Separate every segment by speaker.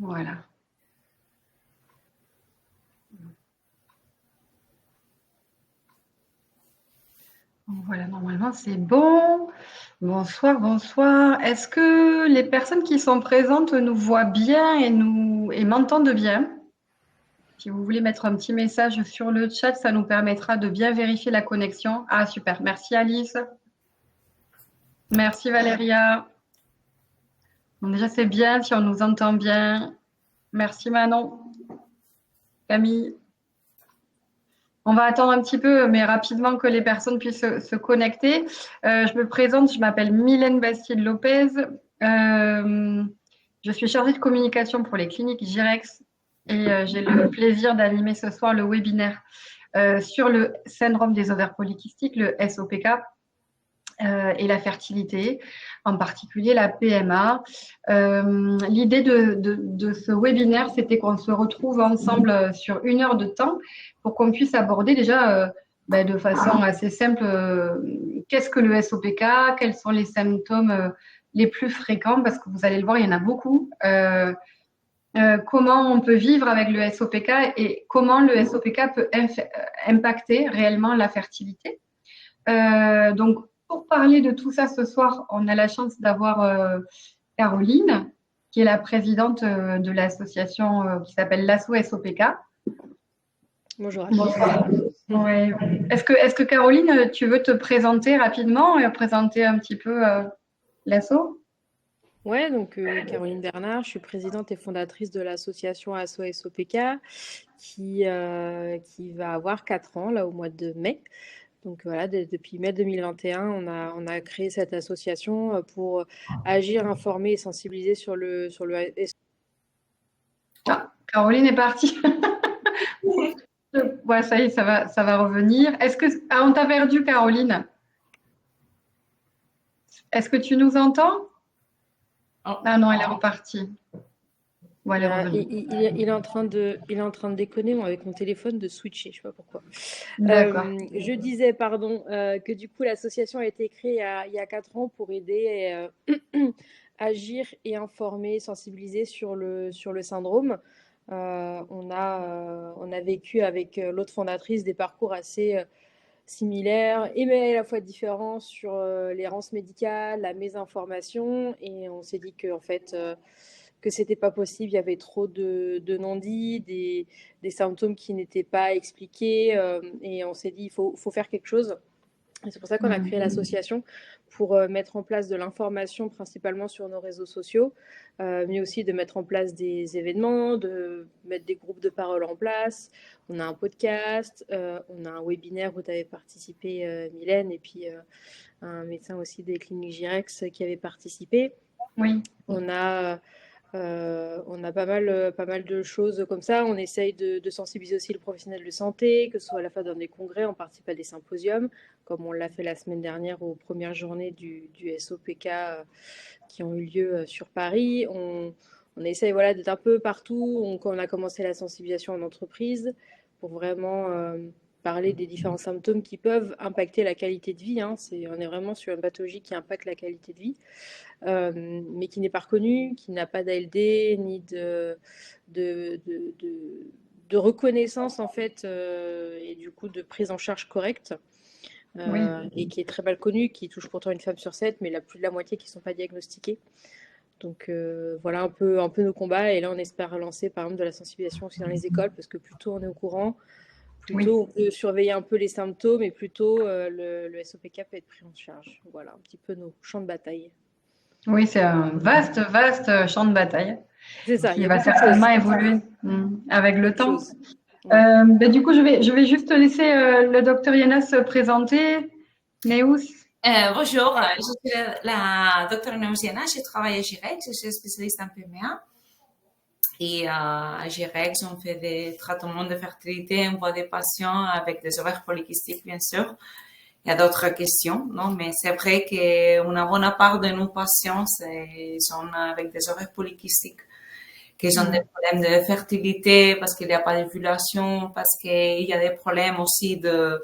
Speaker 1: Voilà. Voilà, normalement c'est bon. Bonsoir, bonsoir. Est-ce que les personnes qui sont présentes nous voient bien et m'entendent bien? Si vous voulez mettre un petit message sur le chat, ça nous permettra de bien vérifier la connexion. Ah, super. Merci Alice. Merci Valéria. Bon, déjà, c'est bien si on nous entend bien. Merci Manon. Camille. On va attendre un petit peu, mais rapidement que les personnes puissent se connecter. Je me présente, je m'appelle Mylène Bastide-Lopez. Je suis chargée de communication pour les cliniques Girex et j'ai le plaisir d'animer ce soir le webinaire sur le syndrome des ovaires polykystiques, le SOPK, et la fertilité, en particulier la PMA. L'idée de ce webinaire, c'était qu'on se retrouve ensemble sur 1 heure de temps pour qu'on puisse aborder déjà de façon assez simple qu'est-ce que le SOPK, quels sont les symptômes les plus fréquents, parce que vous allez le voir, il y en a beaucoup. Comment on peut vivre avec le SOPK et comment le SOPK peut impacter réellement la fertilité. Donc, pour parler de tout ça ce soir, on a la chance d'avoir Caroline, qui est la présidente de l'association qui s'appelle l'ASSO SOPK.
Speaker 2: Bonjour.
Speaker 1: Bonsoir. Ouais. Est-ce que Caroline, tu veux te présenter rapidement et présenter un petit peu l'ASSO?
Speaker 2: Ouais, donc Caroline Bernard, je suis présidente et fondatrice de l'association ASSO SOPK qui va avoir 4 ans là au mois de mai. Donc voilà, depuis mai 2021, on a créé cette association pour agir, informer et sensibiliser sur le
Speaker 1: Ah, Caroline est partie. Ouais, ça y est, ça va revenir. On t'a perdu, Caroline? Est-ce que tu nous entends? Ah non, elle est repartie. Ouais, elle est revenue.
Speaker 2: il est en train de déconner avec mon téléphone, de switcher, je sais pas pourquoi.
Speaker 1: D'accord.
Speaker 2: Je disais, pardon, que du coup l'association a été créée il y a 4 ans pour aider agir et informer, sensibiliser sur le syndrome. On a vécu avec l'autre fondatrice des parcours assez similaires et mais à la fois différents sur l'errance médicale, la mésinformation, et on s'est dit que en fait que c'était pas possible, il y avait trop de non-dits, des symptômes qui n'étaient pas expliqués, et on s'est dit il faut faire quelque chose. Et c'est pour ça qu'on a créé l'association, pour mettre en place de l'information principalement sur nos réseaux sociaux, mais aussi de mettre en place des événements, de mettre des groupes de parole en place. On a un podcast, on a un webinaire où tu avais participé, Mylène, et puis un médecin aussi des cliniques Girex qui avait participé.
Speaker 1: Oui.
Speaker 2: On a pas mal de choses comme ça. On essaye de sensibiliser aussi le professionnel de santé, que ce soit à la fois dans des congrès, on participe à des symposiums, comme on l'a fait la semaine dernière aux premières journées du SOPK qui ont eu lieu sur Paris. On essaye d'être un peu partout. On a commencé la sensibilisation en entreprise pour vraiment parler des différents symptômes qui peuvent impacter la qualité de vie. Hein. On est vraiment sur une pathologie qui impacte la qualité de vie. Mais qui n'est pas reconnue, qui n'a pas d'ALD, ni de reconnaissance en fait, et du coup de prise en charge correcte,
Speaker 1: Oui.
Speaker 2: et qui est très mal connue, qui touche pourtant une femme sur 7, mais plus de la moitié qui ne sont pas diagnostiquées. Donc voilà un peu nos combats, et là on espère relancer par exemple de la sensibilisation aussi dans les écoles, parce que plus tôt on est au courant, plus tôt on peut surveiller un peu les symptômes, et plus tôt le SOPK peut être pris en charge. Voilà un petit peu nos champs de bataille.
Speaker 1: Oui, c'est un vaste champ de bataille
Speaker 2: C'est ça,
Speaker 1: qui va certainement évoluer avec le temps.
Speaker 2: Ouais.
Speaker 1: Du coup, je vais juste laisser le docteur Yana se présenter. Neus.
Speaker 3: Bonjour, je suis la docteure Neus Yana, je travaille à Girex, je suis spécialiste en PMA. Et à Girex, on fait des traitements de fertilité, on voit des patients avec des ovaires polykystiques, bien sûr. Il y a d'autres questions, non? Mais c'est vrai qu'une bonne part de nos patients sont avec des ovaires polykystiques, qui ont des problèmes de fertilité parce qu'il n'y a pas d'ovulation, parce qu'il y a des problèmes aussi de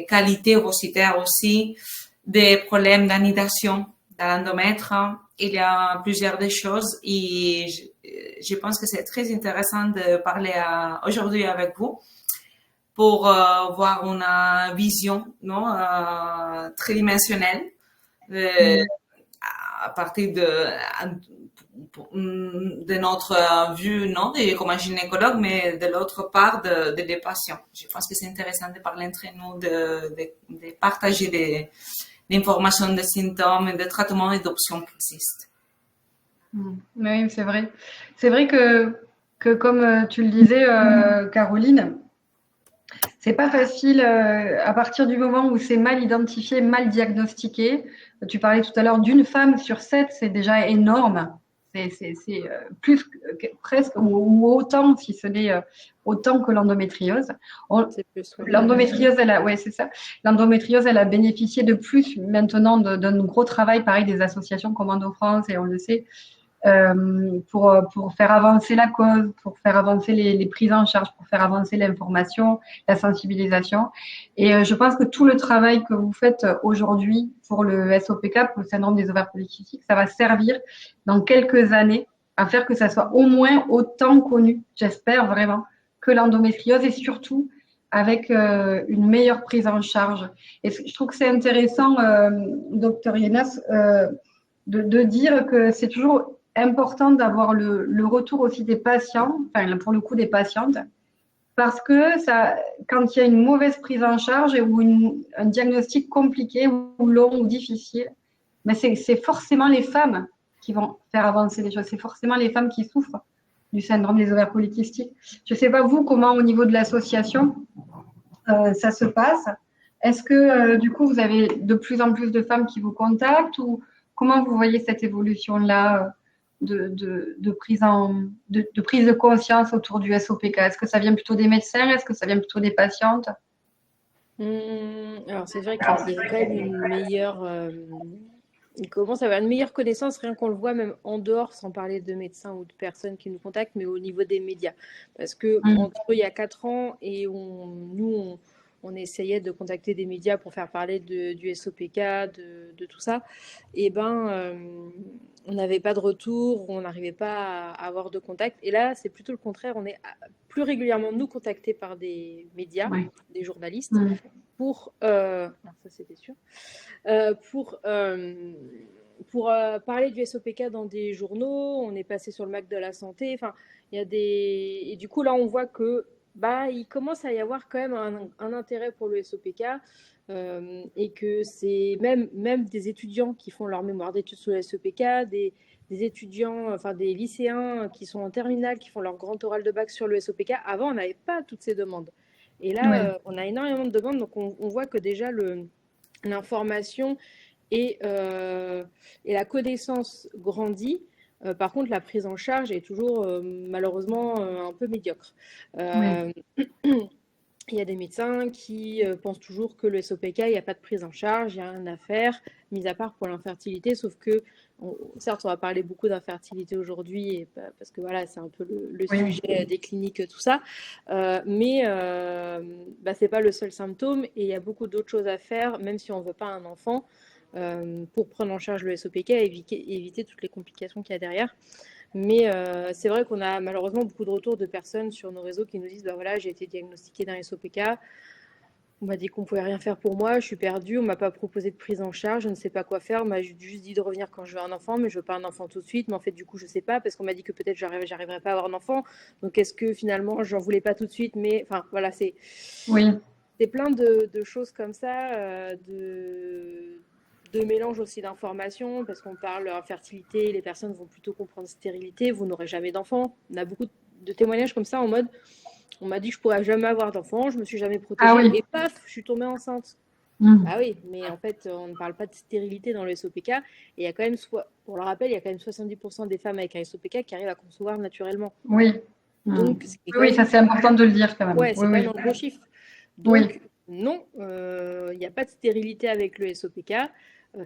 Speaker 3: qualité ovocitaire aussi, des problèmes d'anidation, de l'endomètre, il y a plusieurs des choses et je pense que c'est très intéressant de parler aujourd'hui avec vous pour voir une vision non, tridimensionnelle à partir de notre vue, non, comme un gynécologue, mais de l'autre part des patients. Je pense que c'est intéressant de parler entre nous, de partager des informations, des symptômes, des traitements et d'options qui existent.
Speaker 1: Oui, c'est vrai. C'est vrai que comme tu le disais, Caroline, c'est pas facile à partir du moment où c'est mal identifié, mal diagnostiqué. Tu parlais tout à l'heure d'une femme sur 7, c'est déjà énorme. C'est plus presque ou autant, si ce n'est autant que l'endométriose.
Speaker 2: C'est plus, ouais.
Speaker 1: L'endométriose, c'est ça. L'endométriose, elle a bénéficié de plus maintenant d'un gros travail, pareil, des associations comme Endo France, et on le sait, pour faire avancer la cause, pour faire avancer les prises en charge, pour faire avancer l'information, la sensibilisation. Et je pense que tout le travail que vous faites aujourd'hui pour le SOPK, pour le syndrome des ovaires polykystiques, ça va servir dans quelques années à faire que ça soit au moins autant connu, j'espère vraiment, que l'endométriose, et surtout avec une meilleure prise en charge. Et je trouve que c'est intéressant, docteur Yenas, de dire que c'est toujours important d'avoir le retour aussi des patients, enfin pour le coup des patientes, parce que ça, quand il y a une mauvaise prise en charge ou un diagnostic compliqué ou long ou difficile, mais c'est forcément les femmes qui vont faire avancer les choses, c'est forcément les femmes qui souffrent du syndrome des ovaires polykystiques. Je ne sais pas vous comment au niveau de l'association ça se passe. Est-ce que du coup vous avez de plus en plus de femmes qui vous contactent, ou comment vous voyez cette évolution-là de prise de conscience autour du SOPK? Est-ce que ça vient plutôt des médecins? Est-ce que ça vient plutôt des patientes?
Speaker 2: Alors c'est vrai qu'il y a quand même une meilleure... il commence à avoir une meilleure connaissance, rien qu'on le voit même en dehors, sans parler de médecins ou de personnes qui nous contactent, mais au niveau des médias. Parce que entre il y a 4 ans et on essayait de contacter des médias pour faire parler du SOPK, de tout ça, et on n'avait pas de retour, on n'arrivait pas à avoir de contact. Et là, c'est plutôt le contraire, on est plus régulièrement nous contactés par des médias, des journalistes, pour ça c'était sûr, pour parler du SOPK dans des journaux. On est passé sur le MAC de la santé. Enfin, il y a et du coup là on voit que il commence à y avoir quand même un intérêt pour le SOPK, et que c'est même des étudiants qui font leur mémoire d'études sur le SOPK, des étudiants, enfin des lycéens qui sont en terminale, qui font leur grand oral de bac sur le SOPK. Avant, on n'avait pas toutes ces demandes. Et là, on a énormément de demandes, donc on voit que déjà l'information et la connaissance grandit. Par contre, la prise en charge est toujours malheureusement un peu médiocre. Il y a des médecins qui pensent toujours que le SOPK, il n'y a pas de prise en charge, il n'y a rien à faire, mis à part pour l'infertilité, sauf que, certes, on va parler beaucoup d'infertilité aujourd'hui, parce que voilà, c'est un peu le sujet des cliniques, tout ça, mais ce n'est pas le seul symptôme, et il y a beaucoup d'autres choses à faire, même si on ne veut pas un enfant, pour prendre en charge le SOPK et éviter toutes les complications qu'il y a derrière. Mais c'est vrai qu'on a malheureusement beaucoup de retours de personnes sur nos réseaux qui nous disent voilà, j'ai été diagnostiquée d'un SOPK, on m'a dit qu'on ne pouvait rien faire pour moi, je suis perdue, on ne m'a pas proposé de prise en charge, je ne sais pas quoi faire, on m'a juste dit de revenir quand je veux un enfant, mais je ne veux pas un enfant tout de suite. Mais en fait, du coup, je ne sais pas, parce qu'on m'a dit que peut-être j'arriverais pas à avoir un enfant. Donc, est-ce que finalement, j'en voulais pas tout de suite? Mais enfin, voilà, c'est plein de choses comme ça, de mélange aussi d'informations, parce qu'on parle infertilité, les personnes vont plutôt comprendre stérilité, vous n'aurez jamais d'enfant. On a beaucoup de témoignages comme ça en mode on m'a dit que je pourrais jamais avoir d'enfant, je me suis jamais protégée, et paf, je suis tombée enceinte. Ah oui, mais en fait, on ne parle pas de stérilité dans le SOPK, et il y a quand même, pour le rappel, il y a quand même 70% des femmes avec un SOPK qui arrivent à concevoir naturellement. Donc,
Speaker 1: ça c'est important de le dire quand même.
Speaker 2: Ouais, c'est quand même un gros chiffre. Donc, non, il n'y a pas de stérilité avec le SOPK.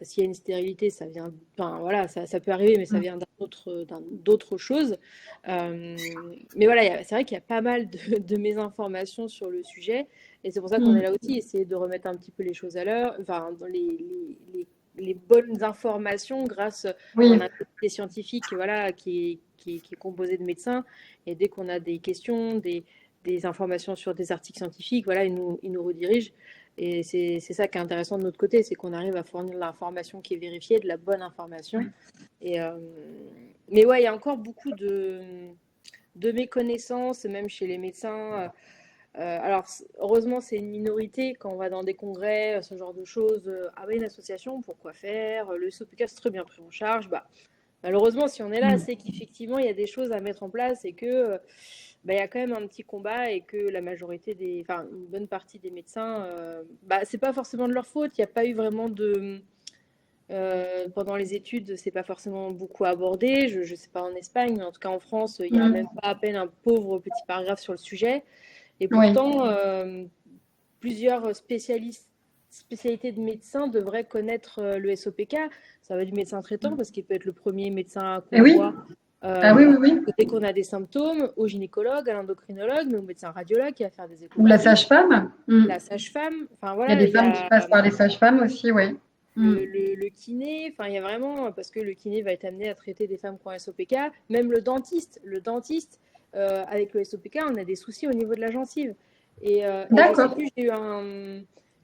Speaker 2: S'il y a une stérilité, ça vient, voilà, ça peut arriver, mais ça vient d'autres choses. Mais voilà, c'est vrai qu'il y a pas mal de mésinformations sur le sujet, et c'est pour ça qu'on est là aussi, essayer de remettre un petit peu les choses à l'heure, enfin, dans les bonnes informations grâce à
Speaker 1: Oui,
Speaker 2: un comité scientifique voilà, qui est composé de médecins. Et dès qu'on a des questions, des informations sur des articles scientifiques, voilà, ils nous redirigent. Et c'est ça qui est intéressant de notre côté, c'est qu'on arrive à fournir de l'information qui est vérifiée, de la bonne information. Et, mais ouais, il y a encore beaucoup de méconnaissances, même chez les médecins. Alors, heureusement, c'est une minorité quand on va dans des congrès, ce genre de choses. Ah oui, une association, pourquoi faire? Le SOPK, c'est très bien pris en charge. Bah, malheureusement, si on est là, c'est qu'effectivement, il y a des choses à mettre en place et que il y a quand même un petit combat et que la majorité enfin, une bonne partie des médecins, c'est pas forcément de leur faute. Il n'y a pas eu vraiment pendant les études, c'est pas forcément beaucoup abordé. Je ne sais pas en Espagne, mais en tout cas en France, il y a même pas à peine un pauvre petit paragraphe sur le sujet. Et pourtant, plusieurs spécialités de médecins devraient connaître le SOPK. Ça va du médecin traitant, parce qu'il peut être le premier médecin qu'on voit dès qu'on a des symptômes, au gynécologue, à l'endocrinologue, mais au médecin radiologue qui va faire des échos.
Speaker 1: Ou la sage-femme.
Speaker 2: La sage-femme. Enfin, voilà,
Speaker 1: il y a des femmes qui passent par les sages-femmes aussi, oui.
Speaker 2: Le kiné, enfin, il y a vraiment, parce que le kiné va être amené à traiter des femmes qui ont un SOPK, même le dentiste. Avec le SOPK, on a des soucis au niveau de la gencive. Et
Speaker 1: D'accord.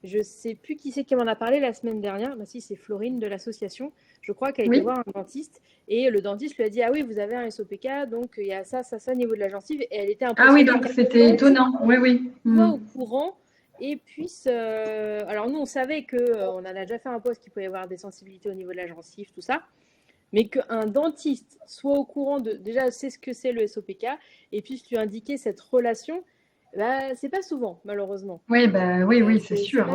Speaker 2: Je sais plus qui c'est qui m'en a parlé la semaine dernière. Bah, si, c'est Florine de l'association. Je crois qu'elle a été voir un dentiste. Et le dentiste lui a dit, ah oui, vous avez un SOPK, donc il y a ça au niveau de la gencive. Et elle était un peu...
Speaker 1: Ah oui, donc c'était étonnant. Oui.
Speaker 2: Au courant. Et puis, alors nous, on savait qu'on en a déjà fait un post qu'il pouvait y avoir des sensibilités au niveau de la gencive, tout ça. Mais qu'un dentiste soit au courant déjà sait ce que c'est le SOPK et puisse lui indiquer cette relation, c'est pas souvent, malheureusement.
Speaker 1: Oui, c'est sûr.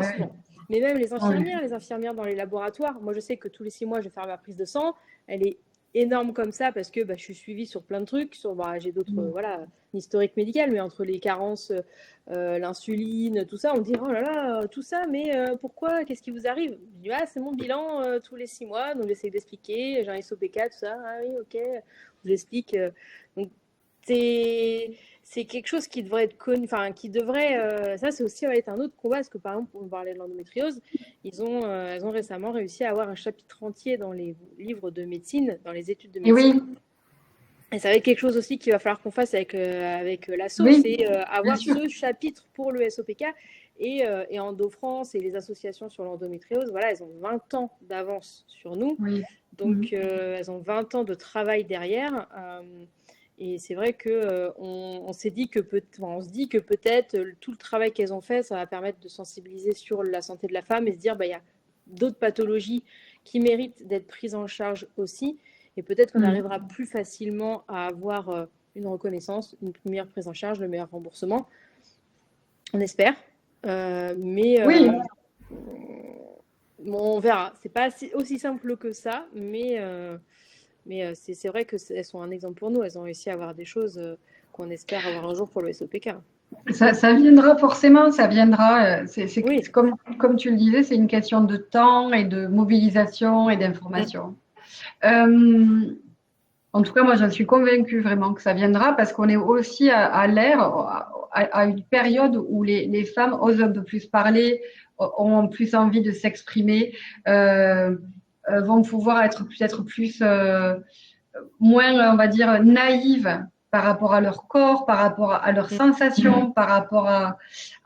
Speaker 2: Mais même les infirmières dans les laboratoires, moi je sais que tous les 6 mois, je vais faire ma prise de sang. Elle est énorme comme ça parce que je suis suivie sur plein de trucs. J'ai d'autres, un historique médical, mais entre les carences, l'insuline, tout ça, on dit oh là là, tout ça, mais pourquoi? Qu'est-ce qui vous arrive? Je dis c'est mon bilan tous les 6 mois, donc j'essaie d'expliquer, j'ai un SOPK, tout ça. Ah oui, ok, je vous explique. Donc c'est quelque chose qui devrait être connu, enfin qui devrait, ça c'est aussi être un autre combat, parce que par exemple, on parlait de l'endométriose, elles ont récemment réussi à avoir un chapitre entier dans les livres de médecine, dans les études de médecine. Et ça va être quelque chose aussi qu'il va falloir qu'on fasse avec l'asso, c'est avoir ce chapitre pour le SOPK. Et Endo-France et les associations sur l'endométriose, voilà, elles ont 20 ans d'avance sur nous. Donc, elles ont 20 ans de travail derrière. Et c'est vrai qu'on se dit que peut-être tout le travail qu'elles ont fait, ça va permettre de sensibiliser sur la santé de la femme et se dire, il y a d'autres pathologies qui méritent d'être prises en charge aussi. Et peut-être qu'on arrivera plus facilement à avoir une reconnaissance, une meilleure prise en charge, le meilleur remboursement. On espère. On verra. C'est pas aussi simple que ça, mais c'est vrai qu'elles sont un exemple pour nous. Elles ont réussi à avoir des choses qu'on espère avoir un jour pour le SOPK.
Speaker 1: Ça viendra forcément, ça viendra. Comme tu le disais, c'est une question de temps et de mobilisation et d'information. En tout cas, moi, j'en suis convaincue vraiment que ça viendra parce qu'on est aussi à l'ère, à une période où les femmes osent un peu plus parler, ont plus envie de s'exprimer, vont pouvoir être peut-être plus, moins, on va dire, naïves par rapport à leur corps, par rapport à leurs sensations, par rapport à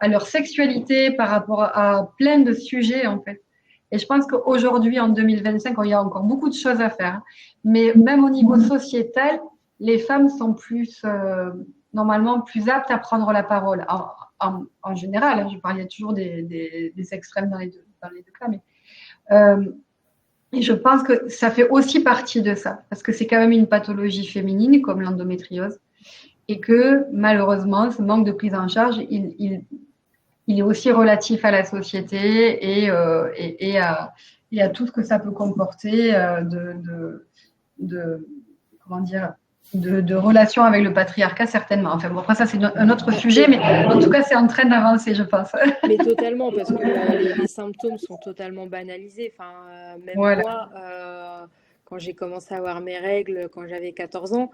Speaker 1: leur sexualité, par rapport à plein de sujets, en fait. Et je pense qu'aujourd'hui, en 2025, il y a encore beaucoup de choses à faire. Mais même au niveau sociétal, les femmes sont normalement plus aptes à prendre la parole. En général, je parlais toujours des extrêmes dans les deux cas. Mais, et je pense que ça fait aussi partie de ça, parce que c'est quand même une pathologie féminine comme l'endométriose. Et que malheureusement, ce manque de prise en charge, il est aussi relatif à la société et à tout ce que ça peut comporter de relations avec le patriarcat, certainement. Enfin, bon, après, ça, c'est un autre sujet, mais en tout cas, c'est en train d'avancer, je pense.
Speaker 2: Mais totalement, parce que les symptômes sont totalement banalisés. Enfin, même moi, quand j'ai commencé à avoir mes règles, quand j'avais 14 ans,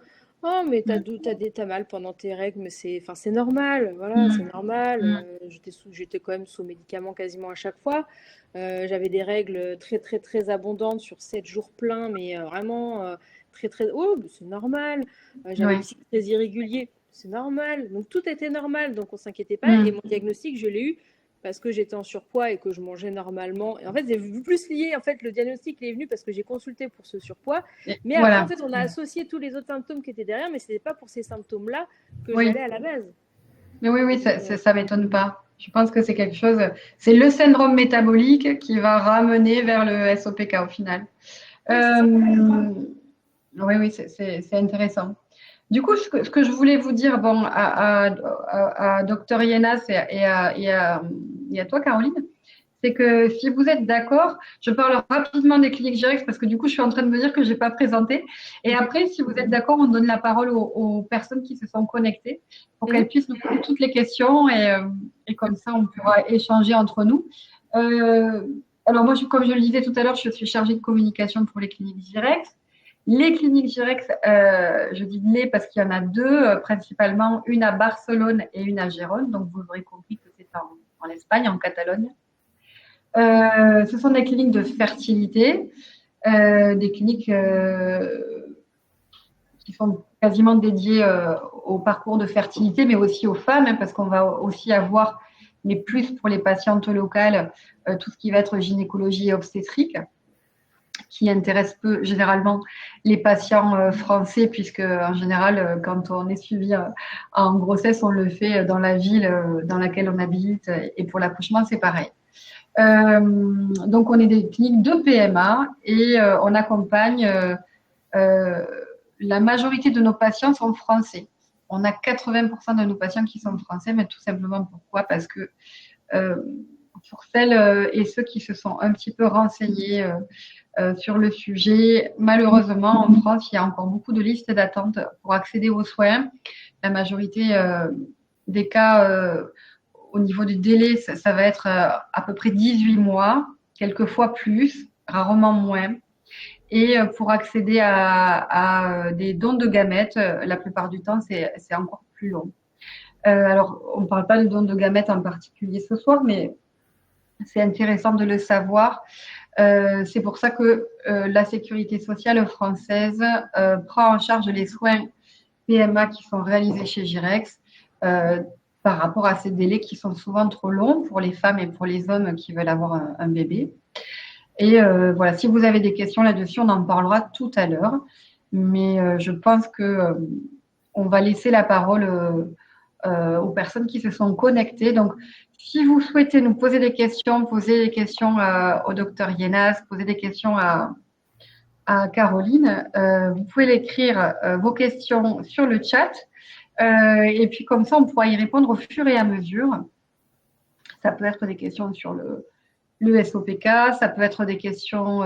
Speaker 2: Oh, mais t'as mal pendant tes règles, mais c'est normal, voilà, c'est
Speaker 1: Mm,
Speaker 2: normal.
Speaker 1: mm.
Speaker 2: J'étais quand même sous médicaments quasiment à chaque fois. J'avais des règles très, très, très abondantes sur 7 jours pleins, mais vraiment très, très. Oh, mais c'est normal. J'avais le
Speaker 1: Ouais.
Speaker 2: cycle très irrégulier, c'est normal. Donc tout était normal, donc on s'inquiétait pas. Et
Speaker 1: Mm.
Speaker 2: mon diagnostic, je l'ai eu parce que j'étais en surpoids et que je mangeais normalement. Et en fait, c'est plus lié. En fait, le diagnostic il est venu parce que j'ai consulté pour ce surpoids. Mais après, en
Speaker 1: Voilà.
Speaker 2: fait, on a associé tous les autres symptômes qui étaient derrière, mais ce n'était pas pour ces symptômes-là que
Speaker 1: Oui.
Speaker 2: j'allais à la base.
Speaker 1: Mais oui, oui,
Speaker 2: Donc,
Speaker 1: ça m'étonne pas. Je pense que c'est quelque chose, c'est le syndrome métabolique qui va ramener vers le SOPK au final.
Speaker 2: ouais, c'est ça.
Speaker 1: Oui, oui, c'est intéressant. Du coup, ce que je voulais vous dire, bon, à Dr Yenas et à toi, Caroline, c'est que si vous êtes d'accord, je parle rapidement des cliniques Girex parce que du coup, je suis en train de me dire que je n'ai pas présenté. Et après, si vous êtes d'accord, on donne la parole aux personnes qui se sont connectées pour
Speaker 2: Mhm.
Speaker 1: qu'elles puissent nous poser toutes les questions et comme ça, on pourra échanger entre nous. Euh, alors moi, comme je le disais tout à l'heure, je suis chargée de communication pour les cliniques Girex. Les cliniques Girex, je dis les parce qu'il y en a deux, principalement une à Barcelone et une à Gérone. Donc, vous aurez compris que c'est en Espagne, en Catalogne. Ce sont des cliniques de fertilité, des cliniques qui sont quasiment dédiées au parcours de fertilité, mais aussi aux femmes, hein, parce qu'on va aussi avoir, mais plus pour les patientes locales, tout ce qui va être gynécologie et obstétrique, qui intéresse peu généralement les patients français, puisque en général, quand on est suivi en grossesse, on le fait dans la ville dans laquelle on habite, et pour l'accouchement, c'est pareil. Donc, on est des cliniques de PMA et on accompagne euh, la majorité de nos patients sont français. On a 80% de nos patients qui sont français, mais tout simplement pourquoi? Parce que euh, pour celles et ceux qui se sont un petit peu renseignés sur le sujet, malheureusement, en France, il y a encore beaucoup de listes d'attente pour accéder aux soins. La majorité des cas au niveau du délai, ça va être à peu près 18 mois, quelquefois plus, rarement moins. Et pour accéder à des dons de gamètes, la plupart du temps, c'est encore plus long. Alors, on ne parle pas de dons de gamètes en particulier ce soir, mais c'est intéressant de le savoir. C'est pour ça que la sécurité sociale française prend en charge les soins PMA qui sont réalisés chez Girex par rapport à ces délais qui sont souvent trop longs pour les femmes et pour les hommes qui veulent avoir un bébé. Et voilà, si vous avez des questions là-dessus, on en parlera tout à l'heure. Mais je pense que on va laisser la parole aux personnes qui se sont connectées. Donc, si vous souhaitez nous poser des questions, poser des questions au docteur Yenas, poser des questions à Caroline, vous pouvez l'écrire vos questions sur le chat. Et puis comme ça, on pourra y répondre au fur et à mesure. Ça peut être des questions sur le SOPK, ça peut être des questions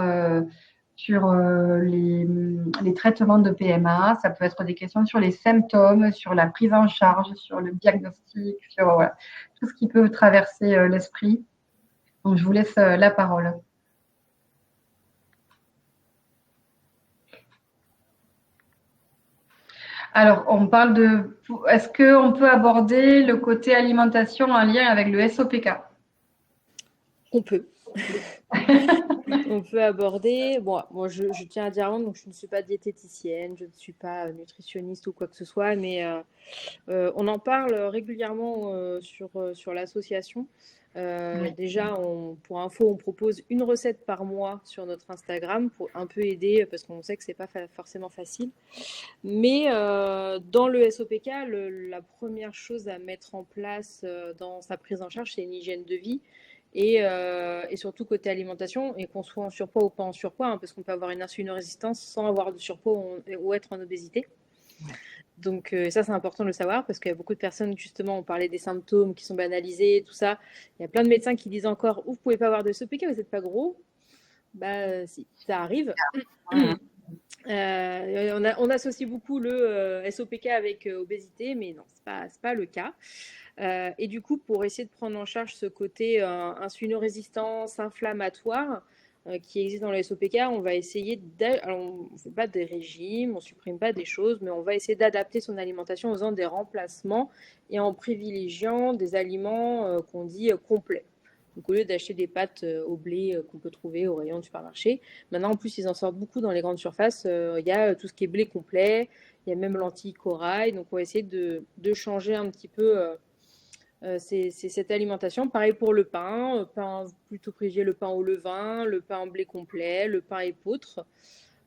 Speaker 1: sur les traitements de PMA, ça peut être des questions sur les symptômes, sur la prise en charge, sur le diagnostic, sur voilà, tout ce qui peut traverser l'esprit. Donc, je vous laisse la parole. Alors, on parle de. Est-ce qu'on peut aborder le côté alimentation en lien avec le SOPK?
Speaker 2: On peut. On peut aborder. Bon, moi, je tiens à dire avant, donc je ne suis pas diététicienne, je ne suis pas nutritionniste ou quoi que ce soit, mais on en parle régulièrement sur l'association.
Speaker 1: Oui.
Speaker 2: Déjà, pour info, on propose une recette par mois sur notre Instagram pour un peu aider, parce qu'on sait que c'est pas forcément facile. Mais dans le SOPK, la première chose à mettre en place dans sa prise en charge, c'est une hygiène de vie. Et surtout côté alimentation, et qu'on soit en surpoids ou pas en surpoids, hein, parce qu'on peut avoir une insulinorésistance sans avoir de surpoids ou être en obésité. Donc ça, c'est important de le savoir, parce qu'il y a beaucoup de personnes, justement, on parlait des symptômes qui sont banalisés, tout ça. Il y a plein de médecins qui disent encore, vous ne pouvez pas avoir de SOPK, vous n'êtes pas gros. Bah si, ça arrive. On associe beaucoup le SOPK avec obésité, mais non, c'est pas le cas. Et du coup, pour essayer de prendre en charge ce côté insulino-résistance, inflammatoire, qui existent dans le SOPK, on va essayer alors on ne fait pas des régimes, on ne supprime pas des choses, mais on va essayer d'adapter son alimentation en faisant des remplacements et en privilégiant des aliments qu'on dit complets. Donc, au lieu d'acheter des pâtes au blé qu'on peut trouver au rayon du supermarché, maintenant, en plus, ils en sortent beaucoup dans les grandes surfaces. Il y a tout ce qui est blé complet, il y a même lentilles corail. Donc, on va essayer de changer un petit peu c'est cette alimentation. Pareil pour le pain, plutôt privilégier le pain au levain, le pain en blé complet, le pain épeautre.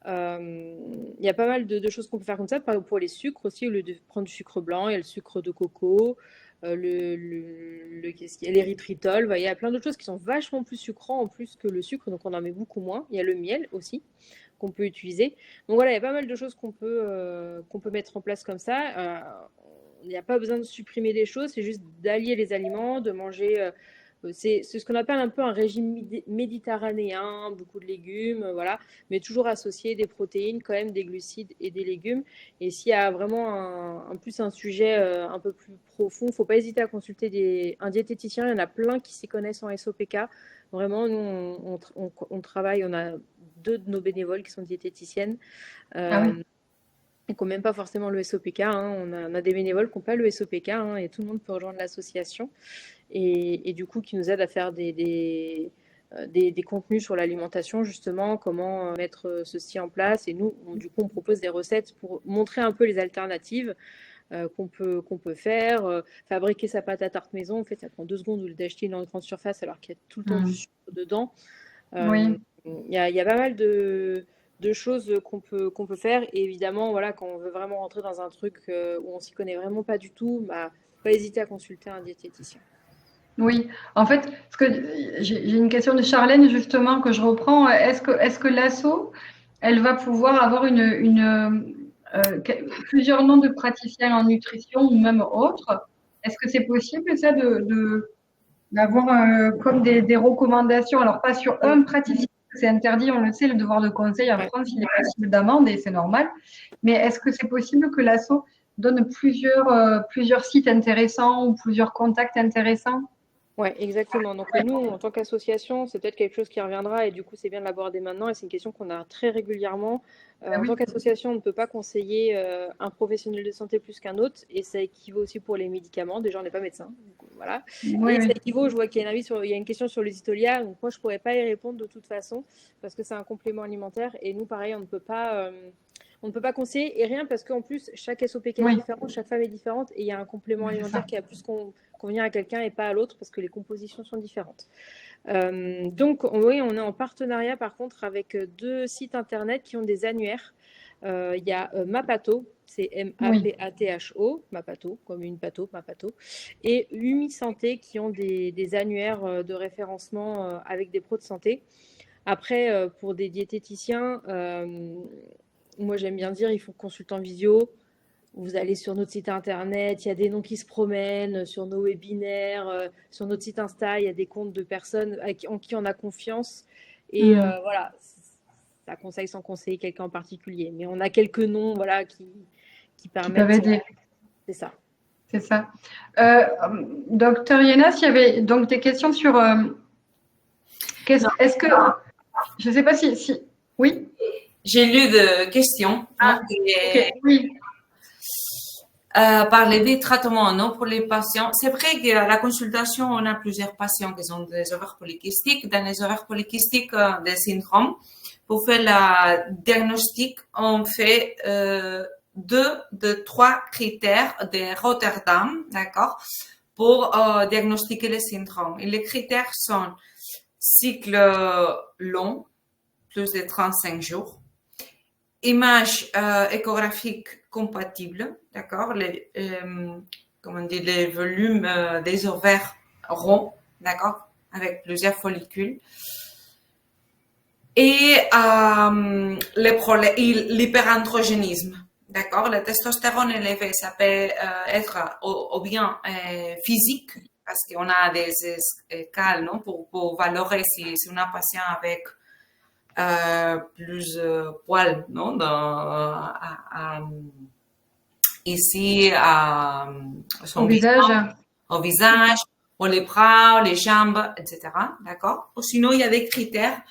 Speaker 2: Il y a pas mal de choses qu'on peut faire comme ça. Pareil pour les sucres aussi, au lieu de prendre du sucre blanc, il y a le sucre de coco, l'érythritol. Il y a plein d'autres choses qui sont vachement plus sucrants en plus que le sucre, donc on en met beaucoup moins. Il y a le miel aussi qu'on peut utiliser. Donc voilà, il y a pas mal de choses qu'on peut mettre en place comme ça. Il n'y a pas besoin de supprimer des choses, c'est juste d'allier les aliments, de manger. C'est ce qu'on appelle un peu un régime méditerranéen, beaucoup de légumes, voilà, mais toujours associé des protéines, quand même des glucides et des légumes. Et s'il y a vraiment un sujet un peu plus profond, il ne faut pas hésiter à consulter un diététicien. Il y en a plein qui s'y connaissent en SOPK. Vraiment, nous, on travaille, on a 2 de nos bénévoles qui sont diététiciennes. Et qui n'ont même pas forcément le SOPK. On a des bénévoles qui n'ont pas le SOPK et tout le monde peut rejoindre l'association. Et du coup, qui nous aident à faire des contenus sur l'alimentation, justement, comment mettre ceci en place. Et nous, du coup, on propose des recettes pour montrer un peu les alternatives qu'on peut faire. Fabriquer sa pâte à tarte maison, en fait, ça prend 2 secondes d'acheter une grande surface alors qu'il y a tout le temps du sucre dedans. Il y a pas mal de choses qu'on peut faire. Et évidemment, voilà, quand on veut vraiment rentrer dans un truc où on s'y connaît vraiment pas du tout, pas hésiter à consulter un diététicien.
Speaker 1: Oui, en fait, j'ai une question de Charlène justement que je reprends. Est-ce que l'asso, elle va pouvoir avoir plusieurs noms de praticiens en nutrition ou même autres? Est-ce que c'est possible ça d'avoir comme des recommandations? Alors pas sur un praticien, c'est interdit, on le sait, le devoir de conseil en France, il est passible d'amende et c'est normal. Mais est-ce que c'est possible que l'asso donne plusieurs sites intéressants ou plusieurs contacts intéressants?
Speaker 2: Oui, exactement. Donc nous, en tant qu'association, c'est peut-être quelque chose qui reviendra et du coup, c'est bien de l'aborder maintenant et c'est une question qu'on a très régulièrement. En tant qu'association, on ne peut pas conseiller un professionnel de santé plus qu'un autre et ça équivaut aussi pour les médicaments. Déjà, on n'est pas médecin. Donc, voilà. Ça équivaut, je vois qu'il y a une question sur les Itolia, donc moi, je ne pourrais pas y répondre de toute façon parce que c'est un complément alimentaire et nous, pareil, on ne peut pas conseiller et rien parce qu'en plus, chaque SOPK est différent, chaque femme est différente et il y a un complément alimentaire qui a plus convenir à quelqu'un et pas à l'autre parce que les compositions sont différentes. Donc, oui, on est en partenariat par contre avec 2 sites internet qui ont des annuaires. Il y a Mapato, c'est M-A-P-A-T-H-O, Mapato, comme une pâteau, Mapato, et Umi Santé qui ont des annuaires de référencement avec des pros de santé. Après, pour des diététiciens, moi j'aime bien dire, il faut consulter en visio. Vous allez sur notre site internet, il y a des noms qui se promènent sur nos webinaires, sur notre site Insta, il y a des comptes de personnes en qui on a confiance. Et voilà, ça conseille sans conseiller quelqu'un en particulier. Mais on a quelques noms voilà, qui permettent.
Speaker 1: Qui peuvent aider.
Speaker 2: C'est ça.
Speaker 1: C'est ça. Docteur Yena, s'il y avait donc des questions sur. Est-ce que. Je ne sais pas si. Oui.
Speaker 3: J'ai lu des questions.
Speaker 1: Oui.
Speaker 3: Parler des traitements non, pour les patients. C'est vrai qu'à la consultation, on a plusieurs patients qui ont des ovaires polykystiques. Dans les ovaires polykystiques, des syndromes. Pour faire le diagnostic, on fait 2 de 3 critères de Rotterdam, d'accord, pour diagnostiquer les syndromes. Et les critères sont cycle long, plus de 35 jours, image échographique compatible, d'accord, les volumes des ovaires ronds, d'accord, avec plusieurs follicules. Et l'hyperandrogénisme, d'accord, le testostérone élevé, ça peut être ou bien physique, parce qu'on a des escales non, pour valorer si on a un patient avec plus poils non, ici
Speaker 1: au visage,
Speaker 3: ou les bras, ou les jambes, etc. D'accord. Ou sinon, il y a des critères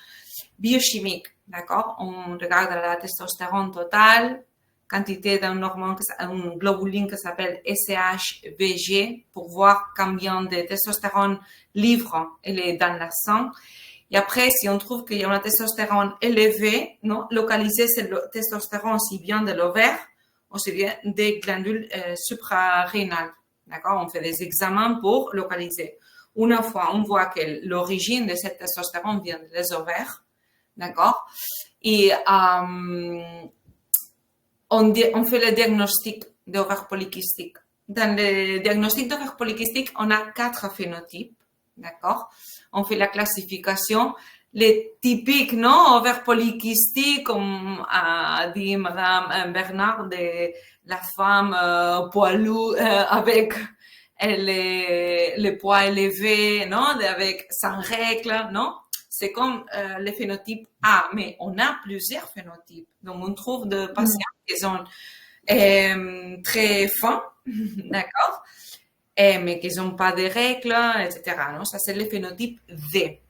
Speaker 3: biochimiques, d'accord? On regarde la testostérone totale, quantité d'un hormone, une globuline qui s'appelle SHBG pour voir combien de testostérone livre elle est dans le sang. Et après, si on trouve qu'il y a une testostérone élevée, non, localiser cette testostérone si vient de l'ovaire, aussi bien des glandules suprarénales. D'accord? On fait des examens pour localiser. Une fois, on voit que l'origine de cette testostérone vient des ovaires. D'accord? Et on fait le diagnostic d'ovaire polycystique. Dans le diagnostic d'ovaire polycystique, on a 4 phénotypes. D'accord? On fait la classification. Les typiques, non, ovaires polykystiques, comme a dit Madame Bernard, de la femme poilue avec les poids élevés, non, avec sans règles, non? C'est comme le phénotype A, mais on a plusieurs phénotypes. Donc, on trouve des patients qui sont très fins, d'accord? Mais qui n'ont pas de règles, etc. Non? Ça, c'est le phénotype D.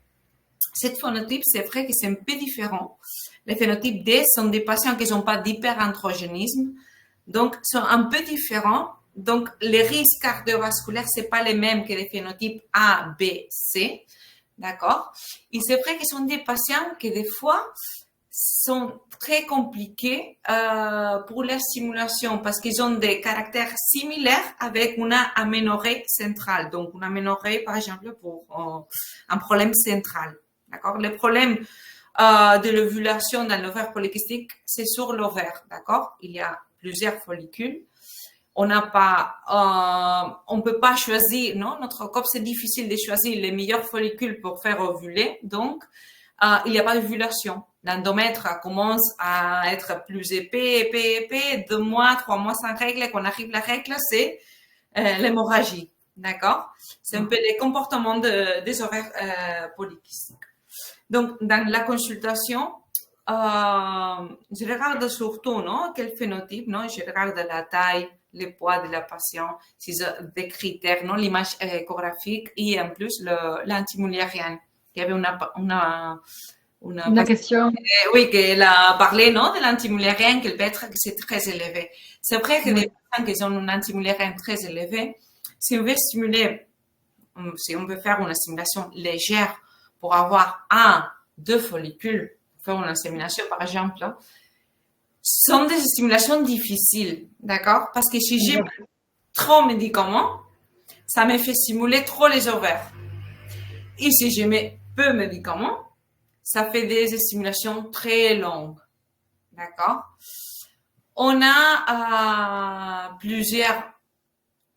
Speaker 3: Cette phénotype, c'est vrai que c'est un peu différent. Les phénotypes D sont des patients qui n'ont pas d'hyperandrogénisme, donc sont un peu différents. Donc, les risques cardiovasculaires, c'est pas les mêmes que les phénotypes A, B, C. D'accord? Et c'est vrai qu'ils sont des patients qui, des fois, sont très compliqués pour la stimulation parce qu'ils ont des caractères similaires avec une aménorrhée centrale. Donc, une aménorrhée, par exemple, pour un problème central. D'accord? Le problème de l'ovulation dans l'ovaire polycystique, c'est sur l'ovaire. D'accord? Il y a plusieurs follicules. On n'a pas, on peut pas choisir, non? Notre corps, c'est difficile de choisir les meilleurs follicules pour faire ovuler. Donc, il n'y a pas d'ovulation. L'endomètre commence à être plus épais. 2 mois, 3 mois sans règle. Quand arrive la règle, c'est l'hémorragie. D'accord? C'est un peu les comportements des ovaires polykystiques. Donc, dans la consultation, je regarde surtout, non? Quel phénotype, non? Je regarde la taille, le poids de la patiente, des critères, non? L'image échographique et en plus l'antimullérienne. Il y avait
Speaker 1: une question.
Speaker 3: Oui, qu'elle a parlé, non? De l'antimullérienne, qu'elle peut être que c'est très élevé. C'est vrai que les patients qui ont une antimullérienne très élevée, si on veut stimuler, si on veut faire une stimulation légère pour avoir 2 follicules, faire une insémination par exemple, sont des stimulations difficiles, d'accord? Parce que si j'ai trop de médicaments, ça me fait stimuler trop les ovaires. Et si je mets peu de médicaments, ça fait des stimulations très longues, d'accord? On a plusieurs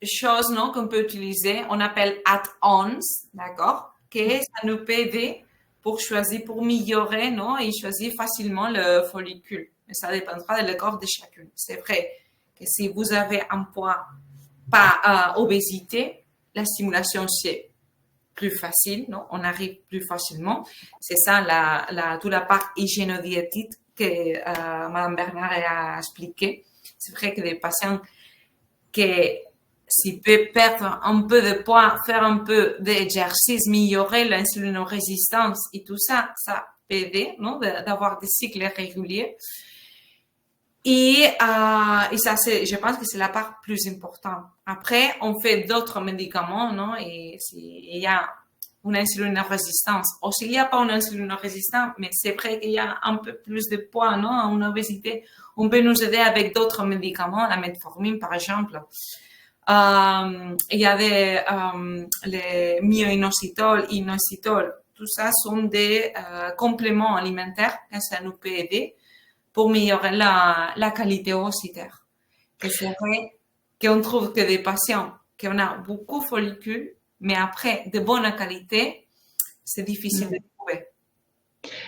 Speaker 3: choses, non, qu'on peut utiliser. On appelle add-ons, d'accord? Que ça nous peut aider pour choisir, pour améliorer, non, et choisir facilement le follicule. Mais ça dépendra de corps de chacune. C'est vrai que si vous avez un poids, pas obésité, la stimulation, c'est plus facile, non? On arrive plus facilement. C'est ça, toute la part hygiéno-diétique que Mme Bernard a expliqué. C'est vrai que les patients qui s'ils peuvent perdre un peu de poids, faire un peu d'exercice, améliorer l'insulinorésistance et tout ça, ça peut aider, non? D'avoir des cycles réguliers. Et ça, je pense que c'est la part plus importante. Après, on fait d'autres médicaments, non? Et il y a une insulinorésistance. Aussi, il n'y a pas une insulinorésistance, mais c'est vrai qu'il y a un peu plus de poids, non? Une obésité. On peut nous aider avec d'autres médicaments, la metformine, par exemple. Il y a les myoinositol, inositol. Tout ça sont des compléments alimentaires que ça nous peut aider pour améliorer la qualité ovocytaire. Et c'est vrai qu'on trouve que des patients qui ont beaucoup de follicules, mais après de bonne qualité, c'est difficile de trouver.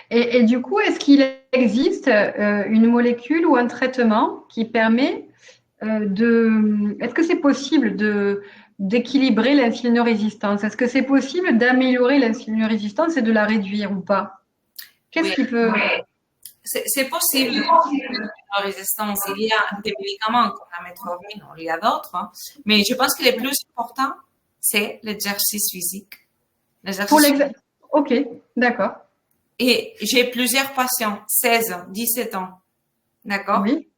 Speaker 1: Et du coup, est-ce qu'il existe une molécule ou un traitement qui permet est-ce que c'est possible d'équilibrer l'insulinorésistance? Est-ce que c'est possible d'améliorer l'insulinorésistance et de la réduire ou pas? Qu'est-ce qui peut...
Speaker 3: C'est possible, la résistance. Il y a des médicaments comme la metformine, il y a d'autres, hein. Mais je pense que le plus important, c'est l'exercice physique.
Speaker 1: Ok, d'accord.
Speaker 3: Et j'ai plusieurs patients, 16, 17 ans. D'accord?
Speaker 1: Oui.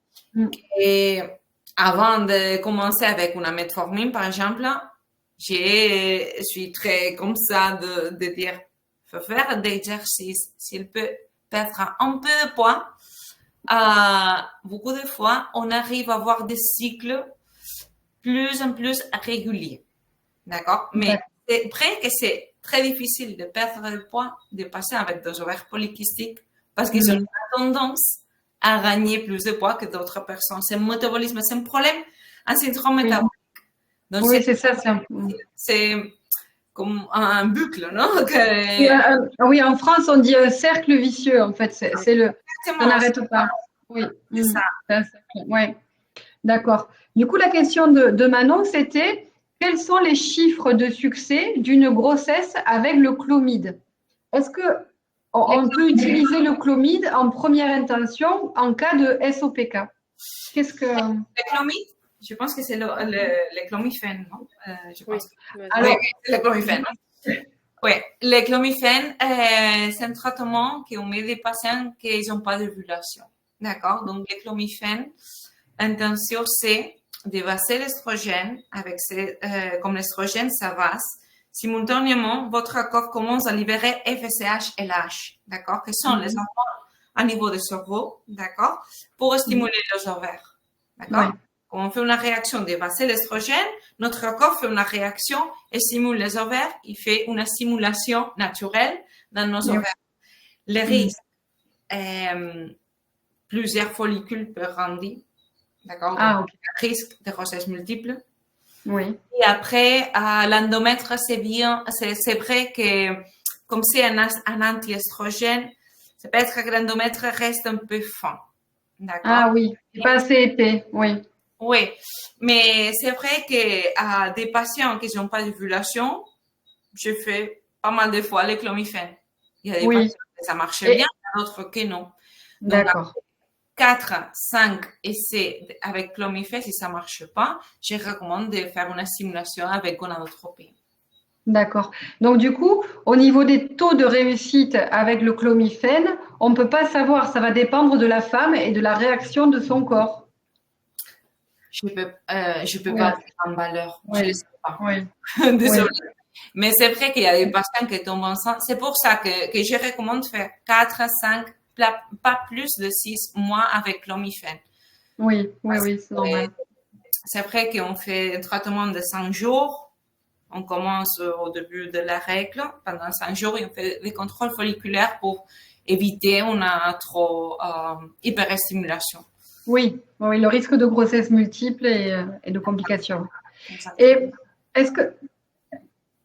Speaker 3: Et avant de commencer avec une metformine, par exemple, je suis très comme ça de dire, faut faire des exercices. S'il peut perdre un peu de poids, beaucoup de fois, on arrive à avoir des cycles plus en plus réguliers. D'accord? Mais c'est vrai que c'est très difficile de perdre le poids, de passer avec des ovaires polykystiques parce qu'ils ont la tendance à gagner plus de poids que d'autres personnes. C'est un métabolisme, c'est un problème, un syndrome métabolique. Donc,
Speaker 1: oui, c'est ça.
Speaker 3: C'est comme un boucle, non?
Speaker 1: Oui, en France, on dit un cercle vicieux, en fait. C'est le. Ça n'arrête pas. Oui.
Speaker 3: C'est ça.
Speaker 1: Ouais. D'accord. Du coup, la question de Manon, c'était quels sont les chiffres de succès d'une grossesse avec le clomide? Est-ce que on peut utiliser le clomide en première intention en cas de SOPK? Qu'est-ce que
Speaker 3: Le clomide, je pense que c'est le clomifène, non? Je pense.
Speaker 2: Oui.
Speaker 1: Alors,
Speaker 3: oui, le clomifène. Oui, le clomifène, c'est un traitement qu'on met des patients qui n'ont pas d'ovulation. D'accord? Donc, le clomifène, l'intention, c'est de baisser l'estrogène avec comme l'estrogène, ça baisse. Simultanément, votre corps commence à libérer FSH et LH, d'accord? Qui sont les hormones à niveau du cerveau, d'accord? Pour stimuler les ovaires, d'accord? Quand on fait une réaction de baisser l'estrogène, notre corps fait une réaction et stimule les ovaires. Il fait une stimulation naturelle dans nos ovaires. Le risque, plusieurs follicules peuvent grandir. D'accord? Donc, risque de grossesse multiple.
Speaker 1: Oui.
Speaker 3: Et après, l'endomètre, c'est bien, c'est vrai que comme c'est un anti-estrogène, c'est peut-être que l'endomètre reste un peu fin. D'accord?
Speaker 1: Ah oui, c'est pas assez épais, oui.
Speaker 3: Oui, mais c'est vrai que des patients qui n'ont pas d'ovulation, je fais pas mal de fois le clomifène. Il y a des patients que ça marche bien, d'autres que non.
Speaker 1: D'accord.
Speaker 3: 4, 5 essais avec clomifène, si ça ne marche pas, je recommande de faire une stimulation avec gonadotropine.
Speaker 1: D'accord. Donc, du coup, au niveau des taux de réussite avec le clomifène, on ne peut pas savoir, ça va dépendre de la femme et de la réaction de son corps.
Speaker 3: Je peux pas mettre en valeur, je ne sais pas. Désolée. Mais c'est vrai qu'il y a des patients qui tombent enceintes. C'est pour ça que je recommande de faire 4, 5, pas plus de 6 mois avec clomifène.
Speaker 1: Oui, c'est normal.
Speaker 3: C'est vrai qu'on fait un traitement de 5 jours. On commence au début de la règle. Pendant 5 jours, et on fait des contrôles folliculaires pour éviter une trop hyperstimulation.
Speaker 1: Oui, le risque de grossesse multiple et de complications. Exactement. Et est-ce que...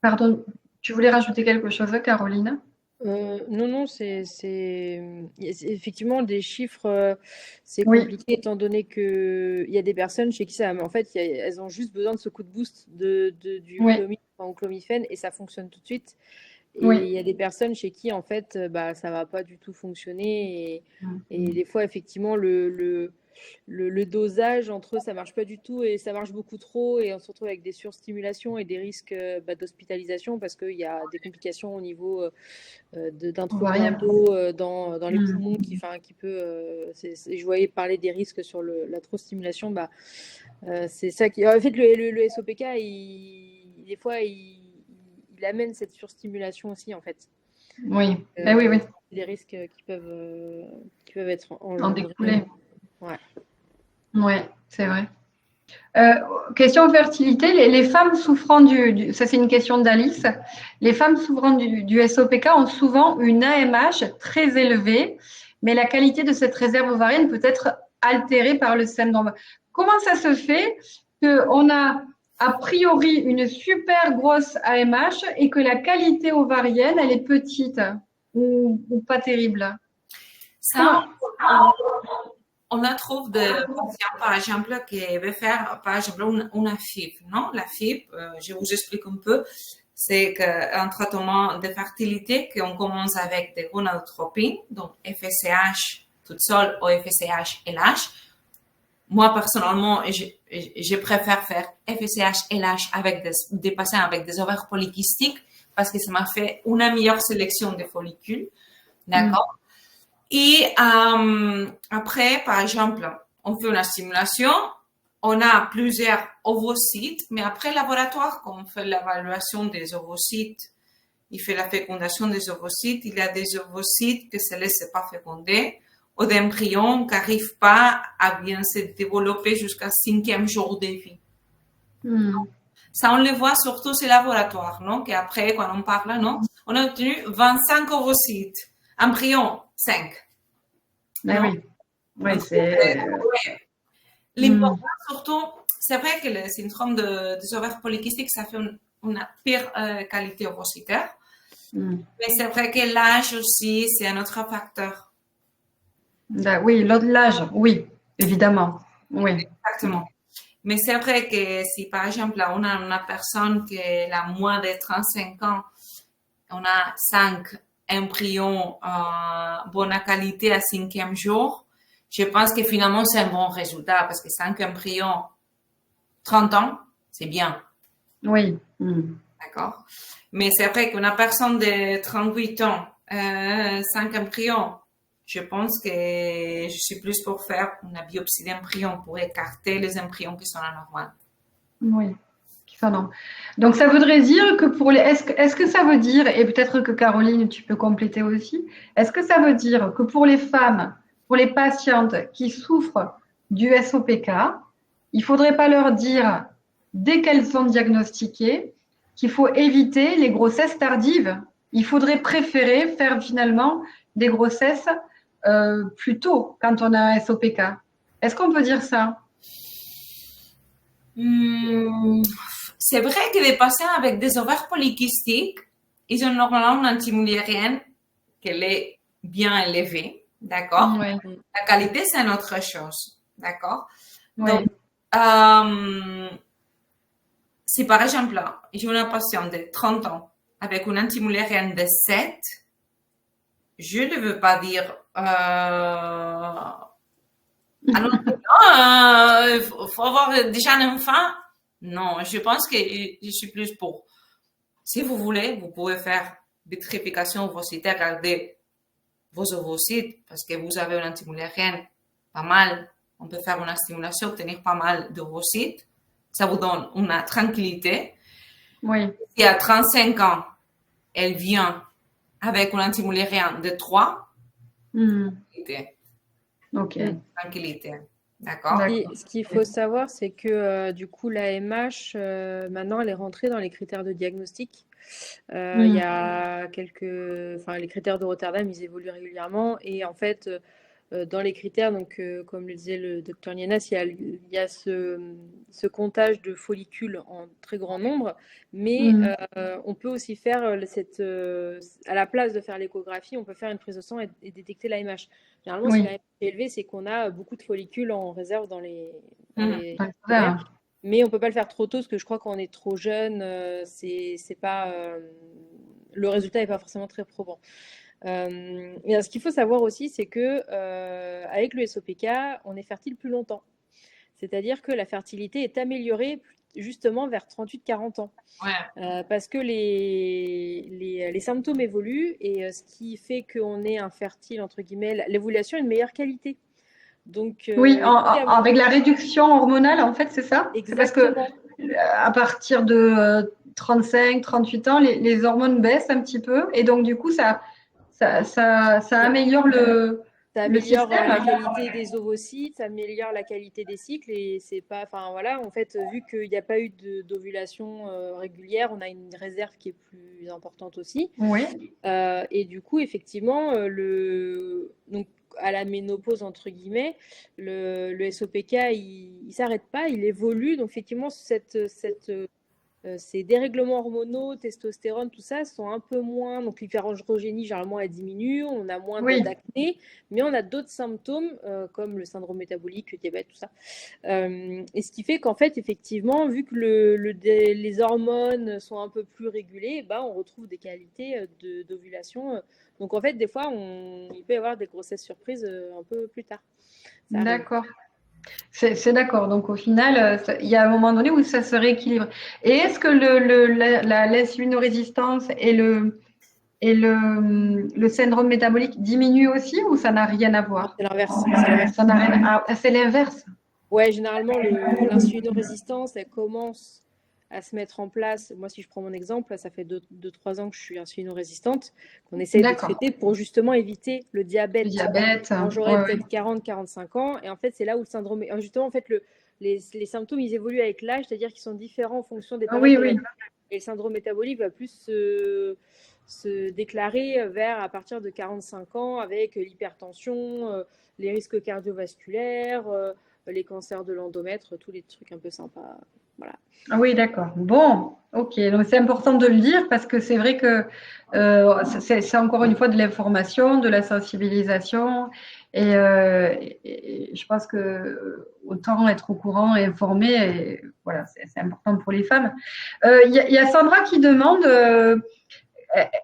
Speaker 1: Pardon, tu voulais rajouter quelque chose, Caroline?
Speaker 2: Non, c'est effectivement des chiffres, c'est compliqué étant donné qu'il y a des personnes chez qui ça, en fait, elles ont juste besoin de ce coup de boost du clomifène et ça fonctionne tout de suite. Et il y a des personnes chez qui, en fait, ça va pas du tout fonctionner et des fois, effectivement, le dosage entre eux, ça marche pas du tout et ça marche beaucoup trop et on se retrouve avec des surstimulations et des risques d'hospitalisation parce qu'il y a des complications au niveau d'un trou d'eau dans les poumons qui peut. Je voyais parler des risques sur la trop stimulation. C'est ça qui. En fait, le SOPK, des fois, il amène cette surstimulation aussi, en fait.
Speaker 1: Oui.
Speaker 2: Des risques qui peuvent être
Speaker 1: en découler.
Speaker 2: Oui,
Speaker 1: c'est vrai. Question fertilité, les femmes souffrant ça c'est une question d'Alice, les femmes souffrant du SOPK ont souvent une AMH très élevée, mais la qualité de cette réserve ovarienne peut être altérée par le syndrome. Comment ça se fait qu'on a a priori une super grosse AMH et que la qualité ovarienne, elle est petite ou pas terrible?
Speaker 3: Ça, on a trouvé des patients, par exemple, qui veulent faire, par exemple, une FIP, non? La FIP, je vous explique un peu, c'est un traitement de fertilité qu'on commence avec des gonadotropines, donc FSH toute seule ou FSH LH. Moi, personnellement, je préfère faire FSH LH avec des patients avec des ovaires polykystiques parce que ça m'a fait une meilleure sélection des follicules. D'accord? Et après, par exemple, on fait une stimulation, on a plusieurs ovocytes, mais après le laboratoire, quand on fait l'évaluation des ovocytes, il fait la fécondation des ovocytes, il y a des ovocytes qui ne se laissent pas féconder, ou d'embryons qui n'arrivent pas à bien se développer jusqu'à 5e jour de vie. Ça, on le voit surtout sur le laboratoire, non? Qu'après, quand on parle, non? On a obtenu 25 ovocytes. Embryon, 5.
Speaker 1: Ah oui. Oui, c'est...
Speaker 3: L'important, surtout, c'est vrai que le syndrome des ovaires polykystiques, ça fait une pire qualité ovocytaire. Mais c'est vrai que l'âge aussi, c'est un autre facteur.
Speaker 1: Oui, l'âge, oui, évidemment. Oui.
Speaker 3: Exactement. Mais c'est vrai que si, par exemple, on a une personne qui a moins de 35 ans, on a 5 embryons bonne qualité à 5e jour, je pense que finalement, c'est un bon résultat parce que 5 embryons, 30 ans, c'est bien.
Speaker 1: Oui.
Speaker 3: D'accord. Mais c'est vrai qu'une personne de 38 ans, 5 embryons, je pense que je suis plus pour faire une biopsie d'embryons pour écarter les embryons qui sont anormaux.
Speaker 1: Oui, qui sont anormaux. Donc, ça voudrait dire que pour les... Est-ce que ça veut dire, et peut-être que Caroline, tu peux compléter aussi, est-ce que ça veut dire que pour les femmes, pour les patientes qui souffrent du SOPK, il ne faudrait pas leur dire, dès qu'elles sont diagnostiquées, qu'il faut éviter les grossesses tardives? Il faudrait préférer faire finalement des grossesses plus tôt quand on a un SOPK. Est-ce qu'on peut dire ça?
Speaker 3: C'est vrai que les patients avec des ovaires polykystiques, ils ont normalement une antimullérienne qui est bien élevée, d'accord?
Speaker 1: Oui.
Speaker 3: La qualité, c'est une autre chose, d'accord?
Speaker 1: Oui.
Speaker 3: Donc, si par exemple, j'ai une patiente de 30 ans avec une antimullérienne de 7, je ne veux pas dire alors, il faut avoir déjà un enfant. Non, je pense que je suis plus pour. Si vous voulez, vous pouvez faire des triplications ovocytaires, garder vos ovocytes parce que vous avez une antimullérienne pas mal. On peut faire une stimulation, obtenir pas mal d'ovocytes. Ça vous donne une tranquillité.
Speaker 1: Oui.
Speaker 3: Si à 35 ans, elle vient avec une antimullérienne de 3,
Speaker 1: Ok.
Speaker 3: Tranquillité. D'accord.
Speaker 2: Ce qu'il faut savoir, c'est que du coup, l'AMH, maintenant, elle est rentrée dans les critères de diagnostic. Il y a les critères de Rotterdam, ils évoluent régulièrement. Et en fait, dans les critères, donc, comme le disait le docteur Nienas, il y a ce comptage de follicules en très grand nombre, mais on peut aussi faire à la place de faire l'échographie, on peut faire une prise de sang et détecter l'AMH. Généralement, si l'AMH est élevée, c'est qu'on a beaucoup de follicules en réserve dans les ovaires. Mais on ne peut pas le faire trop tôt parce que je crois qu'on est trop jeune, c'est pas, le résultat n'est pas forcément très probant. Et ce qu'il faut savoir aussi, c'est que avec le SOPK, on est fertile plus longtemps. C'est-à-dire que la fertilité est améliorée justement vers 38-40 ans. Parce que les symptômes évoluent et ce qui fait qu'on est infertile, entre guillemets, l'évolution est de meilleure qualité. Donc,
Speaker 1: oui, avec la réduction hormonale, en fait, c'est ça?
Speaker 2: Exactement.
Speaker 1: C'est parce que à partir de 35-38 ans, les hormones baissent un petit peu et donc du coup, ça améliore
Speaker 2: ça
Speaker 1: le
Speaker 2: améliore
Speaker 1: système.
Speaker 2: la qualité des ovocytes, ça améliore la qualité des cycles et c'est pas, enfin voilà, en fait, vu qu'il n'y a pas eu d'ovulation régulière, on a une réserve qui est plus importante aussi.
Speaker 1: Oui.
Speaker 2: Et du coup, effectivement, donc à la ménopause entre guillemets, le SOPK il s'arrête pas, il évolue. Donc effectivement, ces dérèglements hormonaux, testostérone, tout ça, sont un peu moins. Donc, l'hyperandrogénie, généralement, elle diminue. On a moins d'acné, mais on a d'autres symptômes comme le syndrome métabolique, le diabète, tout ça. Et ce qui fait qu'en fait, effectivement, vu que les hormones sont un peu plus régulées, on retrouve des qualités d'ovulation. Donc, en fait, des fois, il peut y avoir des grossesses surprises un peu plus tard.
Speaker 1: D'accord. C'est d'accord. Donc, au final, il y a un moment donné où ça se rééquilibre. Et est-ce que l'insulinorésistance et Et le syndrome métabolique diminue aussi ou ça n'a rien à voir?
Speaker 2: C'est l'inverse. C'est l'inverse.
Speaker 1: Ça n'a rien à... Ah, c'est l'inverse.
Speaker 2: Ouais, généralement, l'insulinorésistance, elle commence à se mettre en place. Moi, si je prends mon exemple, ça fait 2-3 ans que je suis insulinorésistante, qu'on essaye de
Speaker 1: D'accord.
Speaker 2: traiter pour justement éviter le
Speaker 1: Le
Speaker 2: diabète
Speaker 1: diabète.
Speaker 2: quand j'aurai
Speaker 1: Ouais,
Speaker 2: peut-être 40-45 ans. Et en fait, c'est là où le syndrome. Justement, en fait, les symptômes, ils évoluent avec l'âge, c'est-à-dire qu'ils sont différents en fonction des
Speaker 1: ouais.
Speaker 2: périodes
Speaker 1: Oui,
Speaker 2: de la
Speaker 1: oui.
Speaker 2: vie. Et le syndrome métabolique va plus se déclarer vers à partir de 45 ans avec l'hypertension, les risques cardiovasculaires, les cancers de l'endomètre, tous les trucs un peu sympas. Voilà.
Speaker 1: Ah oui, d'accord. Bon, ok. Donc c'est important de le dire parce que c'est vrai que c'est encore une fois de l'information, de la sensibilisation. Et je pense que autant être au courant et informé, et voilà, c'est important pour les femmes. Il y a Sandra qui demande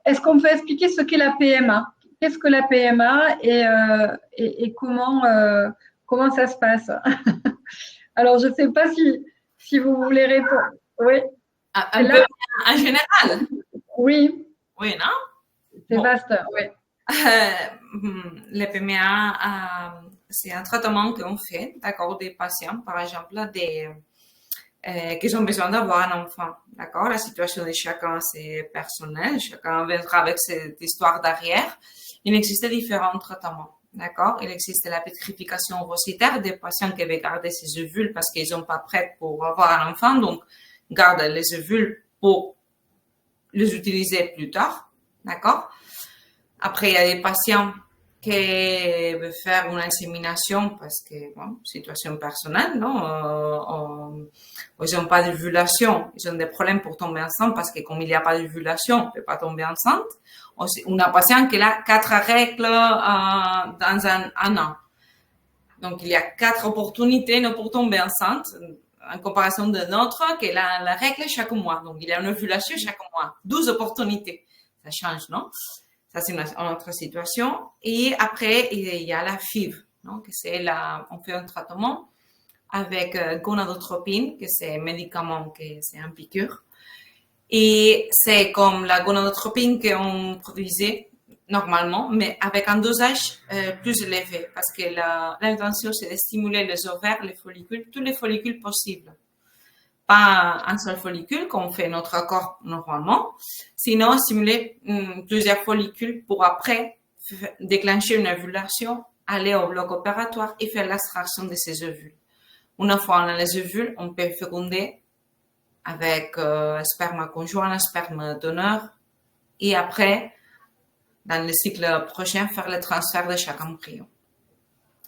Speaker 1: est-ce qu'on peut expliquer ce qu'est la PMA? Qu'est-ce que la PMA et comment ça se passe? Alors, je ne sais pas si vous voulez répondre. Oui,
Speaker 3: Un peu en général.
Speaker 1: oui,
Speaker 3: Oui, non?
Speaker 1: c'est
Speaker 3: Bon.
Speaker 1: vaste. Oui.
Speaker 3: Le PMA, c'est un traitement qu'on fait, d'accord, des patients, par exemple, qui ont besoin d'avoir un enfant, d'accord? La situation de chacun, c'est personnel, chacun viendra avec cette histoire derrière. Il existe différents traitements, d'accord? Il existe la pétrification ovocytaire des patients qui veulent garder ces ovules parce qu'ils sont pas prêts pour avoir un enfant, donc gardent les ovules pour les utiliser plus tard, d'accord? Après, il y a des patients qui veulent faire une insémination parce que, bon, situation personnelle, non? Ils n'ont pas d'ovulation, ils ont des problèmes pour tomber enceinte parce que comme il n'y a pas d'ovulation, on ne peut pas tomber enceinte. On a un patient qui a 4 règles dans un an. Donc, il y a 4 opportunités pour tomber enceinte en comparaison de notre qui est la règle chaque mois. Donc, il y a une ovulation chaque mois. 12 opportunités. Ça change, non? Ça, c'est une autre situation. Et après, il y a la FIV. Donc, on fait un traitement avec gonadotropine, que c'est un médicament, que c'est un piqûre. Et c'est comme la gonadotropine qu'on produisait normalement, mais avec un dosage plus élevé, parce que l'intention, c'est de stimuler les ovaires, les follicules, tous les follicules possibles. Pas un seul follicule, comme fait notre corps normalement, sinon stimuler plusieurs follicules pour après déclencher une ovulation, aller au bloc opératoire et faire l'extraction de ces ovules. Une fois on a les ovules, on peut féconder avec sperme conjoint, sperme donneur, et après, dans le cycle prochain, faire le transfert de chaque embryon.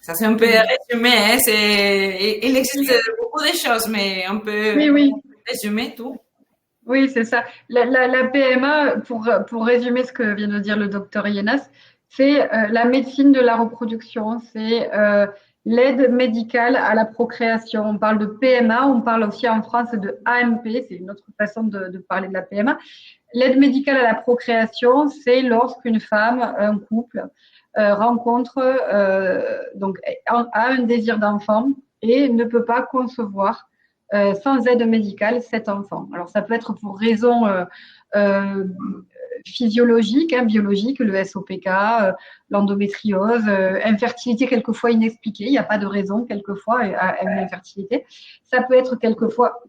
Speaker 3: Ça, c'est un peu résumé. Hein? Il existe beaucoup de choses, mais on peut résumer tout.
Speaker 1: Oui, c'est ça. La PMA, pour résumer ce que vient de dire le docteur Yenas, c'est la médecine de la reproduction, c'est l'aide médicale à la procréation. On parle de PMA, on parle aussi en France de AMP, c'est une autre façon de parler de la PMA. L'aide médicale à la procréation, c'est lorsqu'une femme, un couple, rencontre, donc a un désir d'enfant et ne peut pas concevoir sans aide médicale cet enfant. Alors ça peut être pour raisons physiologiques, biologiques, le SOPK, l'endométriose, infertilité quelquefois inexpliquée, il n'y a pas de raison quelquefois à une infertilité. Ça peut être quelquefois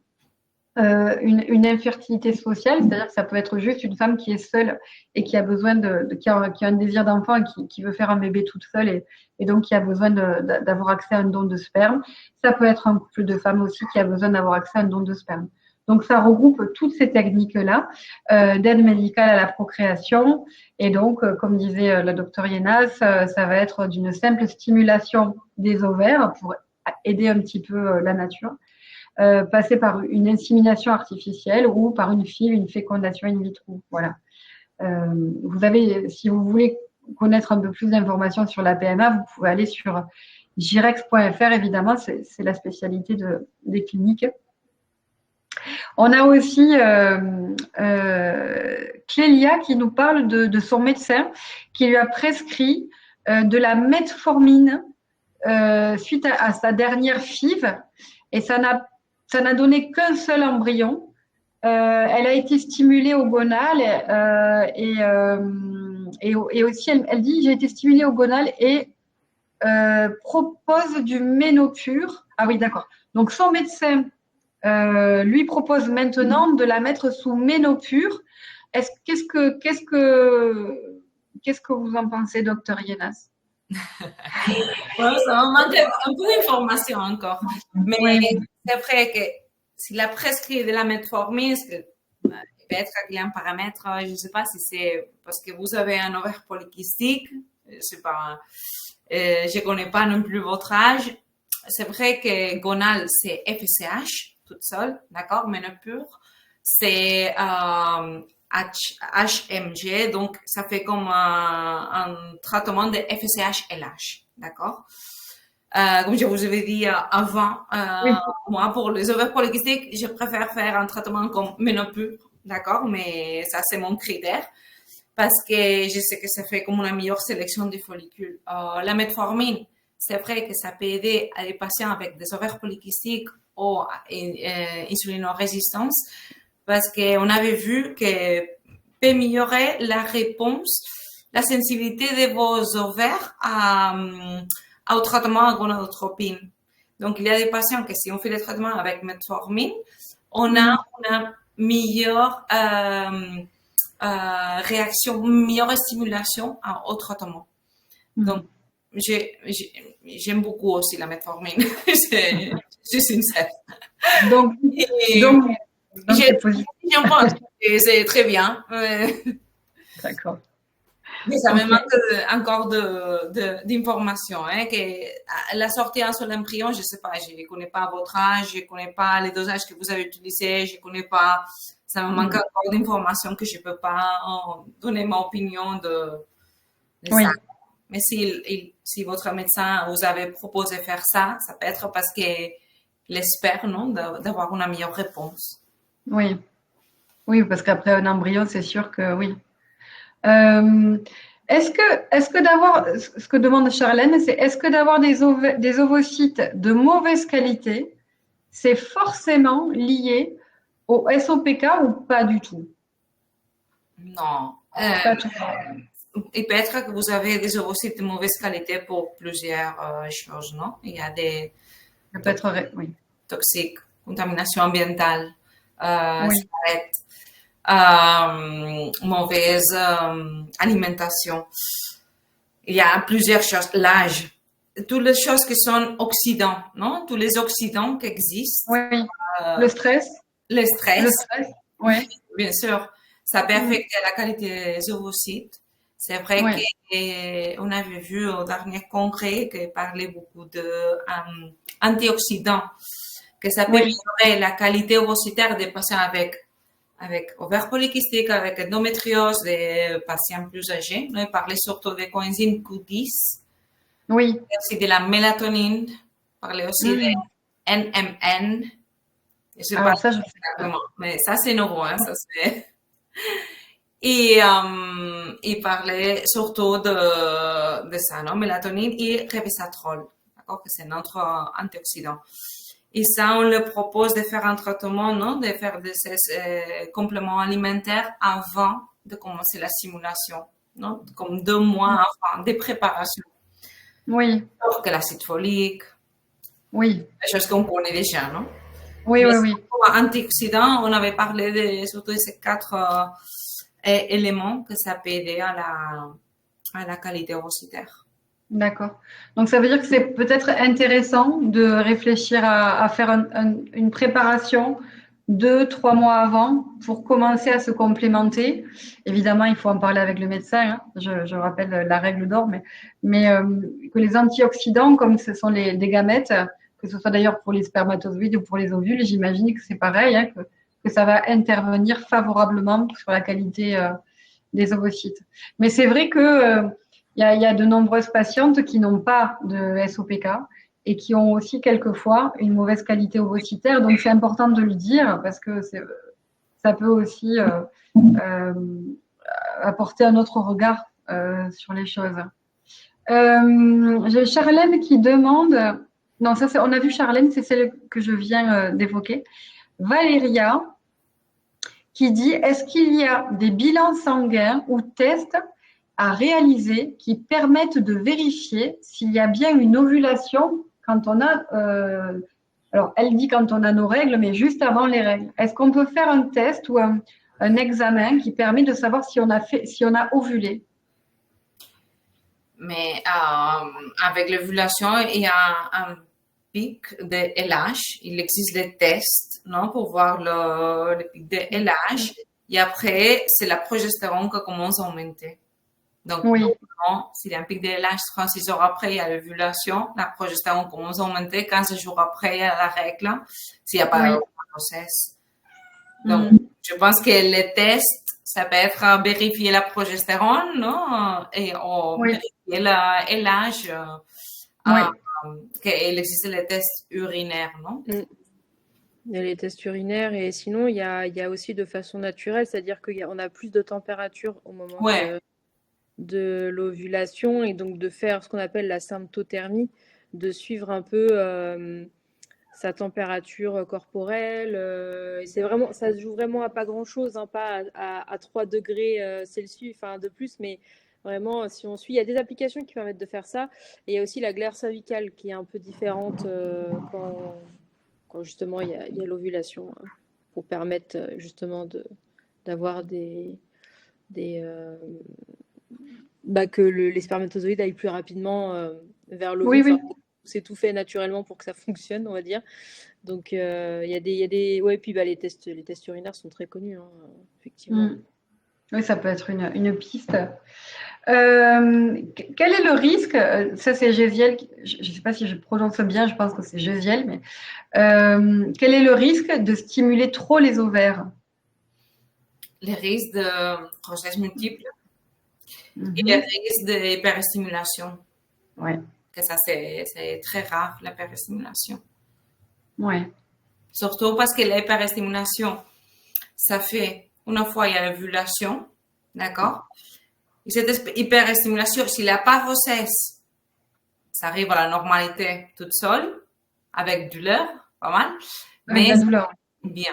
Speaker 1: une infertilité sociale, c'est-à-dire que ça peut être juste une femme qui est seule et qui a besoin qui a un désir d'enfant et qui veut faire un bébé toute seule et donc qui a besoin d'avoir accès à un don de sperme. Ça peut être un couple de femmes aussi qui a besoin d'avoir accès à un don de sperme. Donc ça regroupe toutes ces techniques-là d'aide médicale à la procréation. Et donc, comme disait le docteur Yenas, ça va être d'une simple stimulation des ovaires pour aider un petit peu la nature. Passer par une insémination artificielle ou par une FIV, une fécondation in vitro. Voilà. Vous avez, si vous voulez connaître un peu plus d'informations sur la PMA, vous pouvez aller sur girex.fr, évidemment, c'est la spécialité des cliniques. On a aussi Clélia qui nous parle de son médecin qui lui a prescrit de la metformine suite à sa dernière FIV et ça n'a donné qu'un seul embryon Elle a été stimulée au gonal et aussi, elle dit, j'ai été stimulée au gonal et propose du ménopure. Ah oui, d'accord. Donc, son médecin lui propose maintenant de la mettre sous ménopure. Qu'est-ce que vous en pensez, docteur Yenas?
Speaker 3: Bon, ça me manque un peu d'informations encore. Mais
Speaker 1: Oui,
Speaker 3: c'est vrai que s'il a prescrit de la metformine, peut-être qu'il y a un paramètre, je ne sais pas si c'est parce que vous avez un ovaire polykystique, je sais pas, je ne connais pas non plus votre âge. C'est vrai que gonal, c'est FSH, toute seule, d'accord, ménopure. C'est HMG, donc ça fait comme un traitement de FSH-LH, d'accord? Comme je vous avais dit avant,
Speaker 1: oui,
Speaker 3: moi, pour les ovaires polykystiques, je préfère faire un traitement comme ménopure, d'accord? Mais ça, c'est mon critère parce que je sais que ça fait comme une meilleure sélection des follicules. La metformine, c'est vrai que ça peut aider à des patients avec des ovaires polykystiques ou insulinorésistance parce qu'on avait vu que peut améliorer la réponse, la sensibilité de vos ovaires au traitement à gonadotropine. Donc, il y a des patients que si on fait des traitements avec metformine, on a une meilleure réaction, une meilleure stimulation au traitement. Donc, j'aime beaucoup aussi la metformine. Je suis sincère.
Speaker 1: donc, c'est positif.
Speaker 3: J'en pense que c'est très bien.
Speaker 1: D'accord.
Speaker 3: Mais ça me manque encore d'informations. Hein, que la sortie en seul embryon, je ne sais pas, je ne connais pas votre âge, je ne connais pas les dosages que vous avez utilisés, je ne connais pas. Ça me manque encore d'informations que je ne peux pas donner ma opinion de
Speaker 1: Oui.
Speaker 3: ça. Mais si votre médecin vous avait proposé de faire ça, ça peut être parce qu'il espère, non, d'avoir une meilleure réponse.
Speaker 1: Oui. Oui, parce qu'après un embryon, c'est sûr que oui. Est-ce que d'avoir, ce que demande Charlène, c'est est-ce que d'avoir des ovocytes de mauvaise qualité, c'est forcément lié au SOPK ou pas du tout?
Speaker 3: Non.
Speaker 1: Pas tout.
Speaker 3: Il peut être que vous avez des ovocytes de mauvaise qualité pour plusieurs choses, non? Il y a des
Speaker 1: Ça peut être, oui.
Speaker 3: toxiques, contamination ambientale,
Speaker 1: Oui.
Speaker 3: cigarettes, mauvaise alimentation. Il y a plusieurs choses. L'âge, toutes les choses qui sont oxydants, non? Tous les oxydants qui existent.
Speaker 1: Oui. Le stress.
Speaker 3: Le stress.
Speaker 1: Le stress. Oui.
Speaker 3: Bien sûr, ça peut affecter la qualité des ovocytes. C'est vrai qu'on avait vu au dernier congrès qu'il parlait beaucoup d'antioxydants, que ça peut améliorer la qualité ovocytaire des patients avec ovaires polykystiques, avec endométriose, des patients plus âgés. Il parlait surtout des coenzymes Q10,
Speaker 1: oui.
Speaker 3: aussi de la mélatonine, il parlait aussi des NMN. Je sais pas exactement, mais ça c'est nouveau, hein, ça c'est. Et il parlait surtout de ça, non? Mélatonine et resveratrol, d'accord? Que c'est notre antioxydant. Et ça, on le propose de faire un traitement, non? De faire ces compléments alimentaires avant de commencer la simulation, non? Comme 2 mois avant, des préparations.
Speaker 1: Oui.
Speaker 3: Alors que l'acide folique.
Speaker 1: Oui.
Speaker 3: Des choses qu'on connaît déjà, non?
Speaker 1: Oui, oui, oui.
Speaker 3: Antioxydants, on avait parlé surtout de ces 4 éléments que ça peut aider à la qualité ovocytaire.
Speaker 1: D'accord. Donc, ça veut dire que c'est peut-être intéressant de réfléchir à faire une préparation 2-3 mois avant pour commencer à se complémenter. Évidemment, il faut en parler avec le médecin. Hein. Je rappelle la règle d'or, mais que les antioxydants, comme ce sont des gamètes, que ce soit d'ailleurs pour les spermatozoïdes ou pour les ovules, j'imagine que c'est pareil, hein, que ça va intervenir favorablement sur la qualité des ovocytes. Mais c'est vrai que il y a de nombreuses patientes qui n'ont pas de SOPK et qui ont aussi quelquefois une mauvaise qualité ovocytaire. Donc, c'est important de le dire parce que ça peut aussi apporter un autre regard sur les choses. J'ai Charlène qui demande, non, ça on a vu Charlène, c'est celle que je viens d'évoquer. Valéria qui dit: est-ce qu'il y a des bilans sanguins ou tests à réaliser qui permettent de vérifier s'il y a bien une ovulation quand on a, alors elle dit quand on a nos règles, mais juste avant les règles. Est-ce qu'on peut faire un test ou un examen qui permet de savoir si on a ovulé?
Speaker 3: Mais avec l'ovulation, il y a un pic de LH. Il existe des tests, non, pour voir le pic de LH. Et après, c'est la progestérone qui commence à augmenter. Donc,
Speaker 1: Oui.
Speaker 3: s'il y a un pic de LH 36 heures après, il y a l'ovulation, la progestérone commence à augmenter. 15 jours après, il y a la règle, s'il n'y a pas de grossesse. Donc, je pense que les tests, ça peut être vérifier la progestérone, non? Et vérifier la LH. Il existe les tests urinaires, non?
Speaker 2: Il y a les tests urinaires et sinon, il y a aussi de façon naturelle, c'est-à-dire qu'on a plus de température au moment de l'ovulation et donc de faire ce qu'on appelle la symptothermie, de suivre un peu sa température corporelle. Et c'est vraiment, ça se joue vraiment à pas grand-chose, hein, pas à 3 degrés Celsius, enfin de plus, mais vraiment, si on suit, il y a des applications qui permettent de faire ça. Et il y a aussi la glaire cervicale qui est un peu différente quand justement il y a l'ovulation, hein, pour permettre justement d'avoir que les spermatozoïdes aillent plus rapidement vers l'ovule.
Speaker 1: Oui.
Speaker 2: C'est tout fait naturellement pour que ça fonctionne, on va dire. Donc, il y a des... Ouais, puis les tests urinaires sont très connus, hein, effectivement.
Speaker 1: Oui, ça peut être une piste. Quel est le risque? Ça, c'est Gésiel. Je ne sais pas si je prononce bien, je pense que c'est Gésiel, mais quel est le risque de stimuler trop les ovaires?
Speaker 3: Les risques de grossesse multiple et les risques d'hyperstimulation.
Speaker 1: Ouais.
Speaker 3: Que ça, c'est très rare, l'hyperstimulation.
Speaker 1: Ouais.
Speaker 3: Surtout parce que l'hyperstimulation, ça fait, une fois il y a l'ovulation, d'accord? Et cette hyperstimulation, s'il n'y a pas grossesse, ça arrive à la normalité toute seule, avec douleur, pas mal.
Speaker 1: Avec la douleur.
Speaker 3: Bien.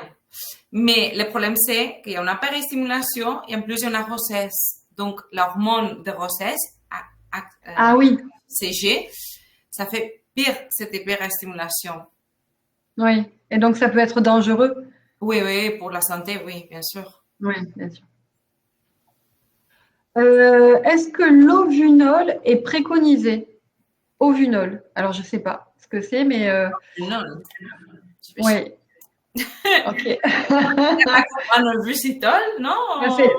Speaker 3: Mais le problème, c'est qu'il y a une hyperstimulation et en plus, il y a une grossesse. Donc, l'hormone de grossesse, CG, ça fait pire cette hyperstimulation.
Speaker 1: Oui, et donc ça peut être dangereux.
Speaker 3: Oui, pour la santé, oui, bien sûr.
Speaker 1: Oui, bien sûr. Est-ce que l'ovunol est préconisé? Ovunol. Alors, je ne sais pas ce que c'est, mais...
Speaker 3: Ovunol.
Speaker 1: Oui. Ok.
Speaker 3: Un ovusitol, non?
Speaker 1: C'est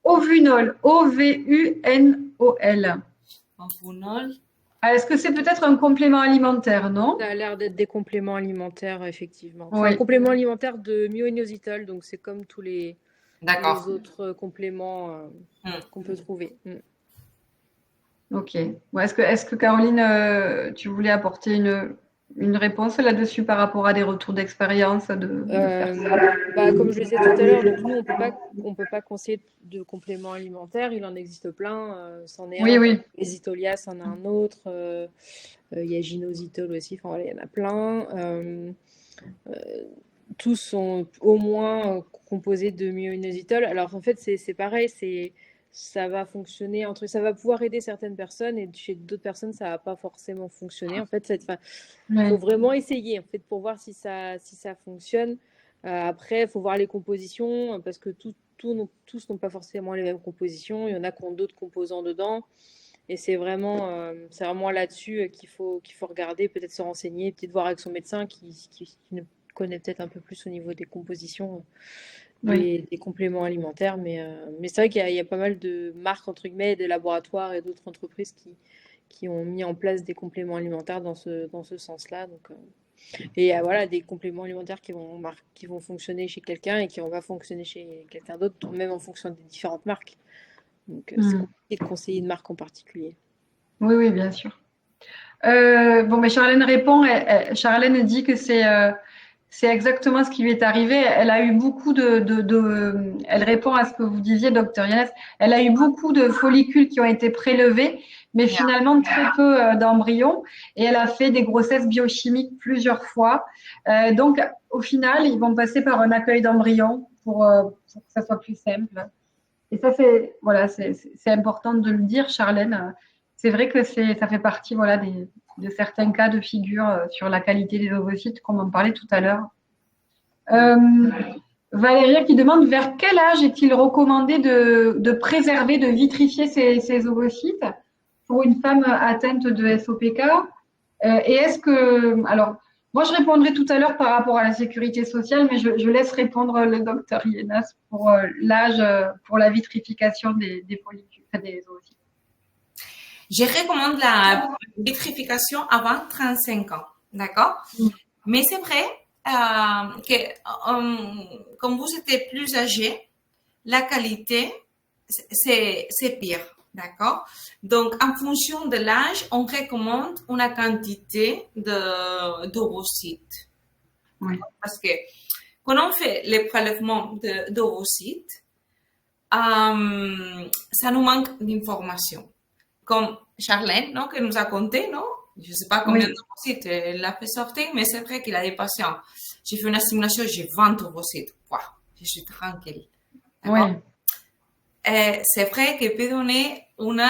Speaker 1: ovunol. O-V-U-N-O-L.
Speaker 3: Ovunol.
Speaker 1: Est-ce que c'est peut-être un complément alimentaire, non?
Speaker 2: Ça a l'air d'être des compléments alimentaires, effectivement. Enfin, un complément alimentaire de myo-inositol, donc c'est comme tous les autres compléments qu'on peut trouver.
Speaker 1: Ok. Bon, est-ce que Caroline, tu voulais apporter une réponse là-dessus par rapport à des retours d'expérience de
Speaker 2: comme je le disais tout à l'heure, donc nous, on peut pas conseiller de compléments alimentaires. Il en existe plein. C'en est un.
Speaker 1: Oui.
Speaker 2: Les Itolia, c'en a un autre. Il y a Ginositol aussi. Enfin, voilà, il y en a plein. Tous sont au moins composés de myo-inositol. Alors, en fait, c'est pareil. Ça va fonctionner ça va pouvoir aider certaines personnes et chez d'autres personnes ça va pas forcément fonctionner. En fait, faut vraiment essayer en fait pour voir si ça fonctionne. Après, il faut voir les compositions parce que tous n'ont pas forcément les mêmes compositions. Il y en a qui ont d'autres composants dedans et c'est vraiment là-dessus qu'il faut regarder, peut-être se renseigner, peut-être voir avec son médecin qui connaît peut-être un peu plus au niveau des compositions. Des compléments alimentaires, mais c'est vrai qu'il y a pas mal de marques, entre guillemets, des laboratoires et d'autres entreprises qui ont mis en place des compléments alimentaires dans ce sens-là. Donc, et voilà, des compléments alimentaires qui vont fonctionner chez quelqu'un et qui vont pas fonctionner chez quelqu'un d'autre, même en fonction des différentes marques. Donc, c'est compliqué de conseiller une marque en particulier.
Speaker 1: Oui, bien sûr. Mais Charlène répond. Charlène dit que c'est exactement ce qui lui est arrivé. Elle a eu beaucoup elle répond à ce que vous disiez, docteur Yanès. Elle a eu beaucoup de follicules qui ont été prélevés, mais finalement très peu d'embryons. Et elle a fait des grossesses biochimiques plusieurs fois. Donc, au final, ils vont passer par un accueil d'embryons pour que ça soit plus simple. Et ça, c'est important de le dire, Charlène. C'est vrai que ça fait partie de certains cas de figure sur la qualité des ovocytes, comme on parlait tout à l'heure. Valéria qui demande vers quel âge est-il recommandé de préserver, de vitrifier ces ovocytes pour une femme atteinte de SOPK. Et est-ce que... Alors, moi, je répondrai tout à l'heure par rapport à la sécurité sociale, mais je laisse répondre le docteur Ienas pour l'âge, pour la vitrification des follicules, des ovocytes.
Speaker 3: Je recommande la vitrification avant 35 ans, d'accord? Mais c'est vrai que comme vous êtes plus âgé, la qualité, c'est pire, d'accord? Donc, en fonction de l'âge, on recommande une quantité d'ovocytes.
Speaker 1: Oui.
Speaker 3: Parce que quand on fait les prélèvements d'ovocytes, ça nous manque d'informations. Comme Charlène, non, que nous a conté, non? Je ne sais pas combien d'ovocytes elle a fait sortir, mais c'est vrai qu'il a des patients. J'ai fait une simulation, j'ai 20 ovocytes. Wow, je suis tranquille.
Speaker 1: Oui.
Speaker 3: C'est vrai qu'il peut donner une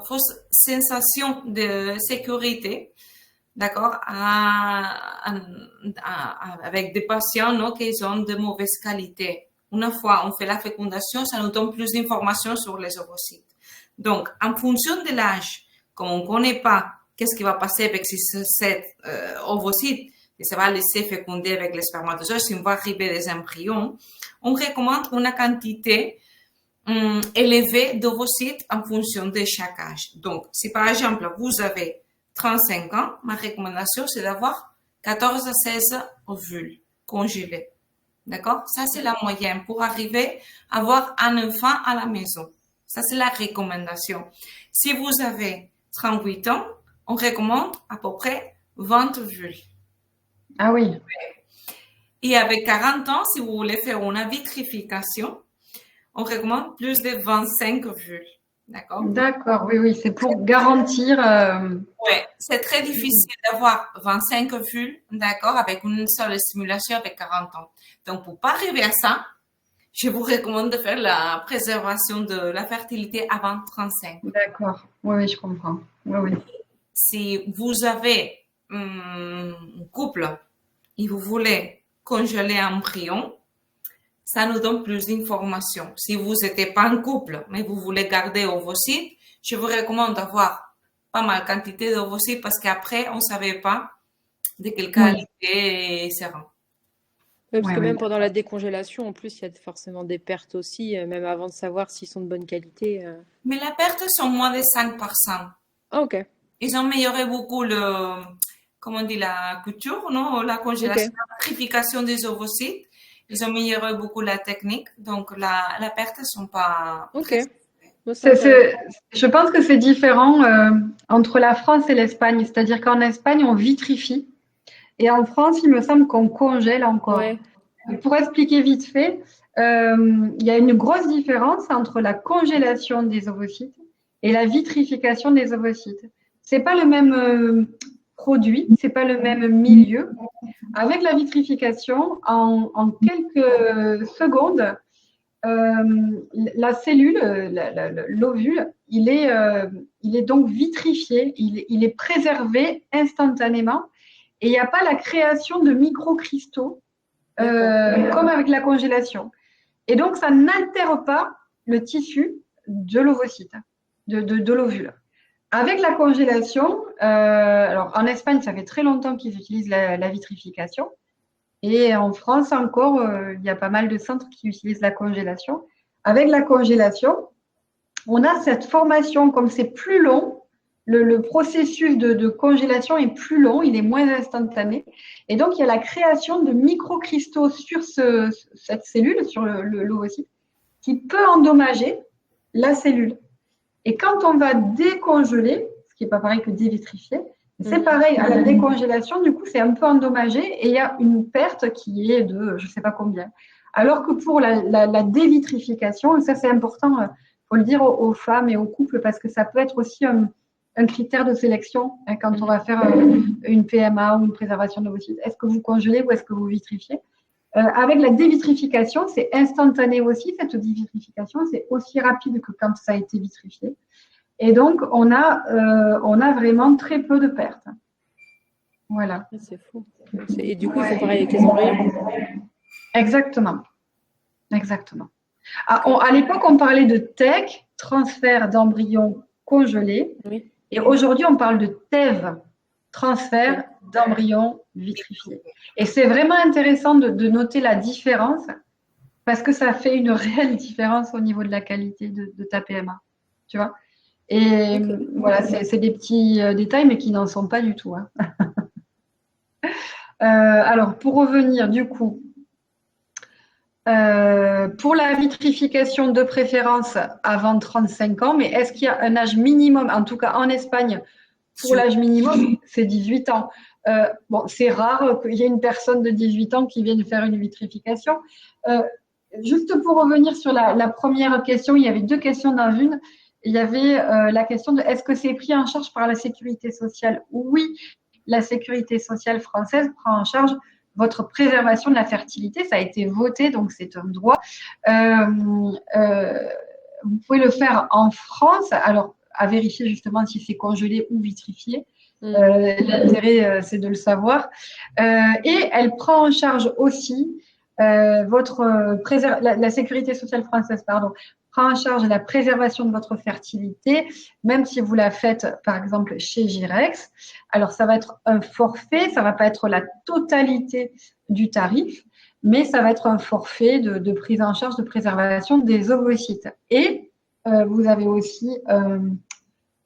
Speaker 3: fausse sensation de sécurité, d'accord, avec des patients, non, qui ont de mauvaise qualité. Une fois on fait la fécondation, ça nous donne plus d'informations sur les ovocytes. Donc, en fonction de l'âge, comme on ne connaît pas qu'est-ce qui va passer avec cet ovocyte, et ça va laisser féconder avec les spermatozoïdes, si on va arriver des embryons, on recommande une quantité élevée d'ovocytes en fonction de chaque âge. Donc, si par exemple, vous avez 35 ans, ma recommandation, c'est d'avoir 14 à 16 ovules congelés. D'accord? Ça, c'est la moyenne pour arriver à avoir un enfant à la maison. Ça, c'est la recommandation. Si vous avez 38 ans, on recommande à peu près 20 ovules.
Speaker 1: Ah oui.
Speaker 3: Et avec 40 ans, si vous voulez faire une vitrification, on recommande plus de 25 ovules. D'accord?
Speaker 1: D'accord, oui, c'est pour garantir.
Speaker 3: Oui, c'est très difficile d'avoir 25 ovules, d'accord, avec une seule stimulation avec 40 ans. Donc, pour pas arriver à ça, je vous recommande de faire la préservation de la fertilité avant 35.
Speaker 1: D'accord, oui, je comprends. Oui.
Speaker 3: Si vous avez un couple et vous voulez congeler un embryon, ça nous donne plus d'informations. Si vous n'êtes pas en couple, mais vous voulez garder ovocytes, je vous recommande d'avoir pas mal quantité d'ovocytes parce qu'après, on ne savait pas de quelle qualité sera.
Speaker 2: Oui, parce que même pendant la décongélation, en plus, il y a forcément des pertes aussi, même avant de savoir s'ils sont de bonne qualité.
Speaker 3: Mais les pertes sont moins de 5%.
Speaker 2: Ah, ok.
Speaker 3: Ils ont amélioré beaucoup comment on dit, la couture, non? La congélation, la vitrification des ovocytes. Ils ont amélioré beaucoup la technique, donc la perte ne sont pas...
Speaker 2: Ok.
Speaker 1: Je pense que c'est différent entre la France et l'Espagne. C'est-à-dire qu'en Espagne, on vitrifie. Et en France, il me semble qu'on congèle encore.
Speaker 2: Ouais.
Speaker 1: Pour expliquer vite fait, il y a une grosse différence entre la congélation des ovocytes et la vitrification des ovocytes. C'est pas le même produit, c'est pas le même milieu. Avec la vitrification, en quelques secondes, la cellule, l'ovule, il est donc vitrifié, il est préservé instantanément et il n'y a pas la création de microcristaux comme avec la congélation. Et donc, ça n'altère pas le tissu de l'ovocyte, de l'ovule. Avec la congélation, alors en Espagne, ça fait très longtemps qu'ils utilisent la vitrification. Et en France encore, il y a pas mal de centres qui utilisent la congélation. Avec la congélation, on a cette formation, comme c'est plus long, le processus de congélation est plus long, il est moins instantané. Et donc, il y a la création de microcristaux sur cette cellule, sur l'ovocyte, qui peut endommager la cellule. Et quand on va décongeler, ce qui n'est pas pareil que dévitrifier, c'est pareil, à la décongélation, du coup, c'est un peu endommagé et il y a une perte qui est de je ne sais pas combien. Alors que pour la dévitrification, et ça c'est important, il faut le dire aux femmes et aux couples parce que ça peut être aussi un critère de sélection quand on va faire une PMA ou une préservation d'ovocytes. Est-ce que vous congelez ou est-ce que vous vitrifiez? Avec la dévitrification, c'est instantané aussi, cette dévitrification, c'est aussi rapide que quand ça a été vitrifié. Et donc, on a vraiment très peu de pertes. Voilà.
Speaker 2: C'est fou. Et du coup, ils font pareil avec les embryons.
Speaker 1: Exactement. Exactement. À l'époque, on parlait de TEC, transfert d'embryons congelés.
Speaker 2: Oui.
Speaker 1: Et aujourd'hui, on parle de TEV, transfert d'embryons vitrifiés. Et c'est vraiment intéressant de noter la différence parce que ça fait une réelle différence au niveau de la qualité de ta PMA. Tu vois? Et voilà, c'est des petits détails, mais qui n'en sont pas du tout. Hein. Alors, pour revenir, du coup, pour la vitrification de préférence avant 35 ans, mais est-ce qu'il y a un âge minimum, en tout cas en Espagne, pour l'âge minimum, c'est 18 ans. Bon, c'est rare qu'il y ait une personne de 18 ans qui vienne faire une vitrification. Juste pour revenir sur la première question, il y avait deux questions dans une. Il y avait la question de est-ce que c'est pris en charge par la sécurité sociale? Oui, la sécurité sociale française prend en charge votre préservation de la fertilité. Ça a été voté, donc c'est un droit. Vous pouvez le faire en France. Alors, à vérifier justement si c'est congelé ou vitrifié. L'intérêt, c'est de le savoir. Et elle prend en charge aussi la sécurité sociale française, pardon, prend en charge la préservation de votre fertilité, même si vous la faites, par exemple, chez Girex. Alors, ça va être un forfait, ça ne va pas être la totalité du tarif, mais ça va être un forfait de prise en charge de préservation des ovocytes. Et vous avez aussi, comment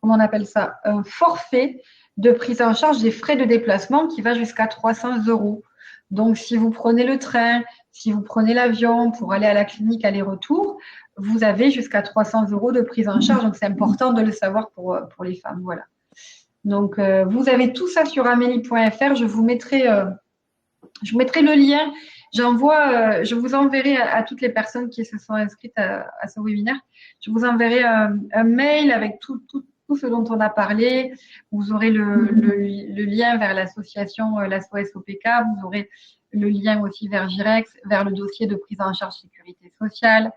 Speaker 1: on appelle ça, un forfait de prise en charge des frais de déplacement qui va jusqu'à 300 €. Donc, si vous prenez le train, si vous prenez l'avion pour aller à la clinique aller-retour, vous avez jusqu'à 300 € de prise en charge. Donc, c'est important de le savoir pour les femmes. Voilà. Donc, vous avez tout ça sur amélie.fr. Je vous mettrai le lien. Je vous enverrai à toutes les personnes qui se sont inscrites à ce webinaire. Je vous enverrai un mail avec tout ce dont on a parlé. Vous aurez le lien vers l'association l'ASOS-OPK. Vous aurez le lien aussi vers Girex, vers le dossier de prise en charge sécurité sociale.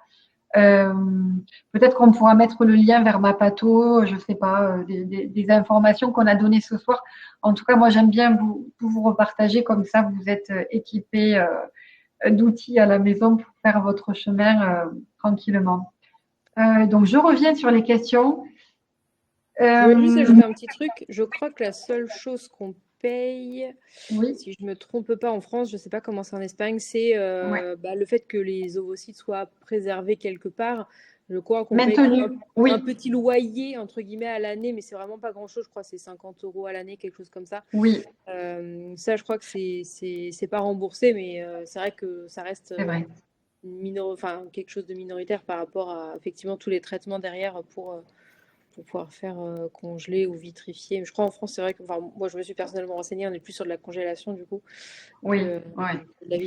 Speaker 1: Peut-être qu'on pourra mettre le lien vers Mapato, je ne sais pas, des informations qu'on a données ce soir. En tout cas, moi, j'aime bien vous repartager comme ça, vous êtes équipés d'outils à la maison pour faire votre chemin tranquillement. Donc, je reviens sur les questions.
Speaker 2: Je voulais juste ajouter un petit truc. Je crois que la seule chose qu'on paye,
Speaker 1: oui.
Speaker 2: si je ne me trompe pas en France, je ne sais pas comment c'est en Espagne, c'est le fait que les ovocytes soient préservés quelque part. Je crois qu'on paye un petit loyer, entre guillemets, à l'année, mais c'est vraiment pas grand-chose. Je crois que c'est 50 € à l'année, quelque chose comme ça.
Speaker 1: Oui.
Speaker 2: Ça, je crois que c'est pas remboursé, mais c'est vrai que ça reste quelque chose de minoritaire par rapport à, effectivement, tous les traitements derrière pour pouvoir faire congeler ou vitrifier. Mais je crois en France, c'est vrai que, moi je me suis personnellement renseignée, on est plus sur de la congélation du coup,
Speaker 1: de
Speaker 2: la